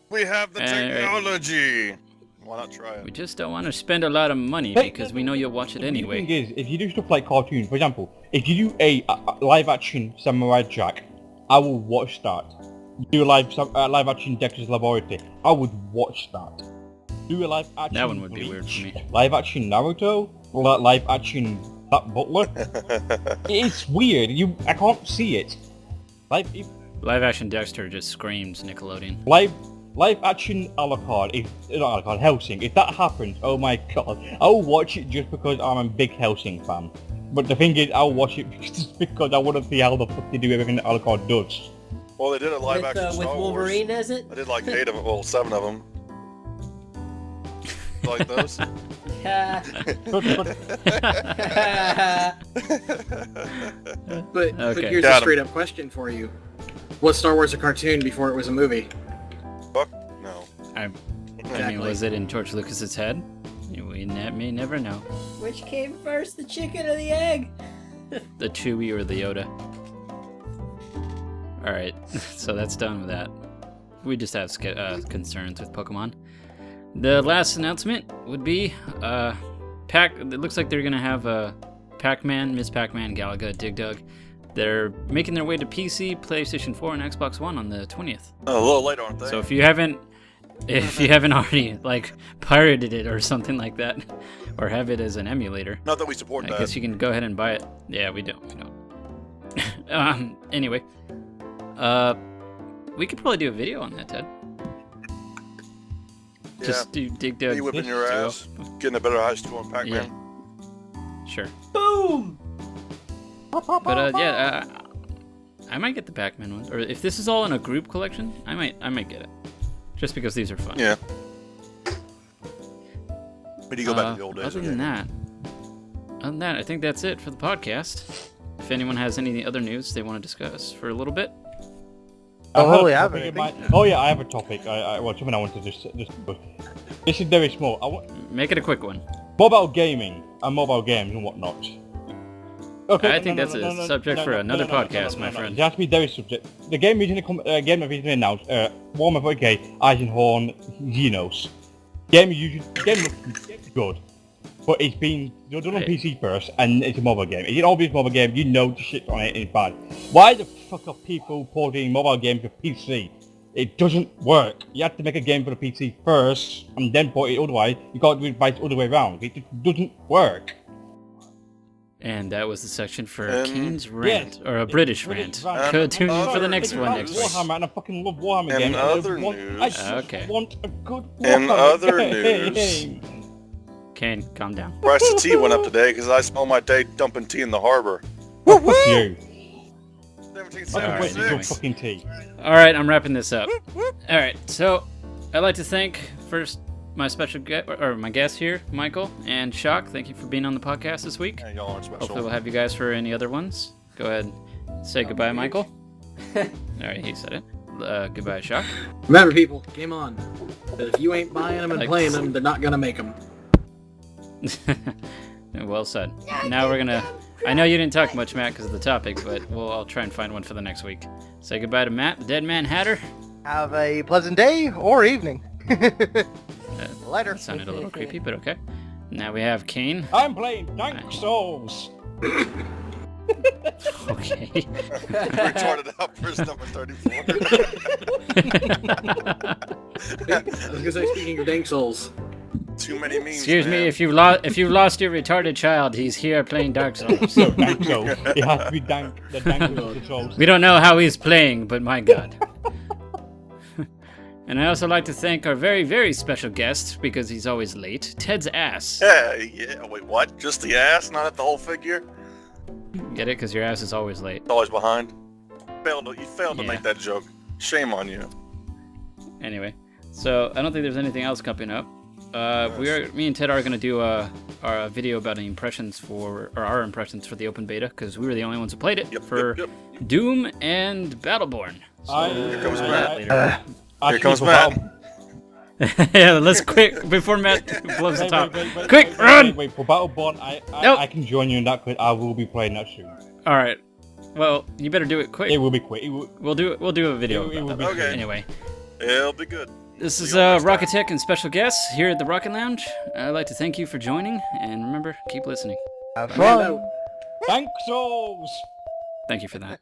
We have the Alright. technology. Why not try We it? just don't want to spend a lot of money Hey, because we know you'll watch it The anyway. thing is, if you do stuff like cartoons, for example, if you do a live action Samurai Jack, I will watch that. Do a live action Dexter's Laboratory, I would watch that. Do a live action That one would be Bleach, weird for me. Live action Naruto, or live action that Butler. It's weird. I can't see it. Live action Dexter just screams Nickelodeon. Live action Alucard, not Alucard, Hellsing, if that happens, oh my god, I'll watch it just because I'm a big Hellsing fan. But the thing is, I'll watch it just because I want to see how the fuck they do everything that Alucard does. Well, they did a live action With Star Wolverine, Wars. is it? I did like 8 of them, well, 7 of them. Like those? Yeah. But Okay. here's Got a 'em. straight up question for you. Was Star Wars a cartoon before it was a movie? Fuck no. I mean, Exactly. was it in George Lucas's head? We may never know. Which came first, the chicken or the egg? The Chewie or the Yoda. Alright, so that's done with that. We just have concerns with Pokemon. The last announcement would be, it looks like they're gonna have Pac-Man, Miss Pac-Man, Galaga, Dig Dug. They're making their way to PC, PlayStation 4, and Xbox One on the 20th. Oh, a little late, aren't they? So if you haven't already, like, pirated it or something like that, or have it as an emulator, Not that we support I that. guess you can go ahead and buy it. Yeah, we don't. Anyway, We could probably do a video on that, Ted. Yeah. Just dig down. Me whipping your ass, getting a better high score on Pac-Man. Yeah. Sure. Boom! But yeah, I might get the Pac-Man one, or if this is all in a group collection, I might get it, just because these are fun. Yeah. But you go back to the old days. Other than that, I think that's it for the podcast. If anyone has any other news they want to discuss for a little bit. Oh, yeah, I have a topic. Something I want to just. This is very small. Make it a quick one. Mobile gaming and mobile games and whatnot. Okay, I think that's a subject for another podcast, my friend. It has to be very subject. The game that recently announced, Warhammer 40k, Eisenhorn, Xenos. Game looks good, but it's been done on PC first, and it's a mobile game. It's an obvious mobile game. You know the shit on it is bad. Why the fuck are people porting mobile games to PC? It doesn't work. You have to make a game for the PC first, and then port it. Otherwise, you can't do it by the other way around. It just doesn't work. And that was the section for Kane's rant, or a British rant. Tune in for the next one next week. Warhammer, and I fucking love Warhammer games. Other news. I just want a good Warhammer In other game. news. Kane, calm down. Price of tea went up today because I spent my day dumping tea in the harbor. Fuck you. 1776. I can wait to anyway. drink fucking tea. Alright, I'm wrapping this up. Alright, so I'd like to thank first my special my guest here, Michael and Shohq. Thank you for being on the podcast this week. Yeah, y'all aren't special. Hopefully we'll have you guys for any other ones. Go ahead and say goodbye, Michael. Alright, he said it. Goodbye, Shohq. Remember, people, game on. But if you ain't buying them and playing them, they're not gonna make them. Well said. Now we're gonna... I know you didn't talk much, Matt, because of the topic, but I'll try and find one for the next week. Say goodbye to Matt, the Deadman Hatter. Have a pleasant day or evening. Later. That sounded a little creepy, but okay. Now we have Kane. I'm playing Dark Souls. Okay. Retarded out first number 34. I was gonna say, speaking of Dank Souls. Too many memes. Excuse me, man. if you've lost your retarded child, he's here playing Dark Souls. So Dank Souls. It has to be Dank. The Dank of the Souls. We don't know how he's playing, but my God. And I also like to thank our very, very special guest, because he's always late, Ted's ass. Yeah, wait, what? Just the ass, not at the whole figure? Get it? Because your ass is always late. It's always behind. You failed to Yeah. make that joke. Shame on you. Anyway, so I don't think there's anything else coming up. Me and Ted are going to do our video about our impressions for the open beta, because we were the only ones who played it for yep. Doom and Battleborn. So Here comes we'll do Matt. that later. Here comes Matt. Yeah, let's quick before Matt blows the top. Wait, Quick, run! Wait, for Battleborn, Nope. I can join you in that, because I will be playing that soon. All right. Well, you better do it quick. It will be quick. We'll do a video. It will about be that. Okay. Anyway, It'll be good. this is See you all next time. Rockitech and special guests here at the Rocket Lounge. I'd like to thank you for joining, and remember, keep listening. Have fun. Out. Dark Souls. Thank you for that.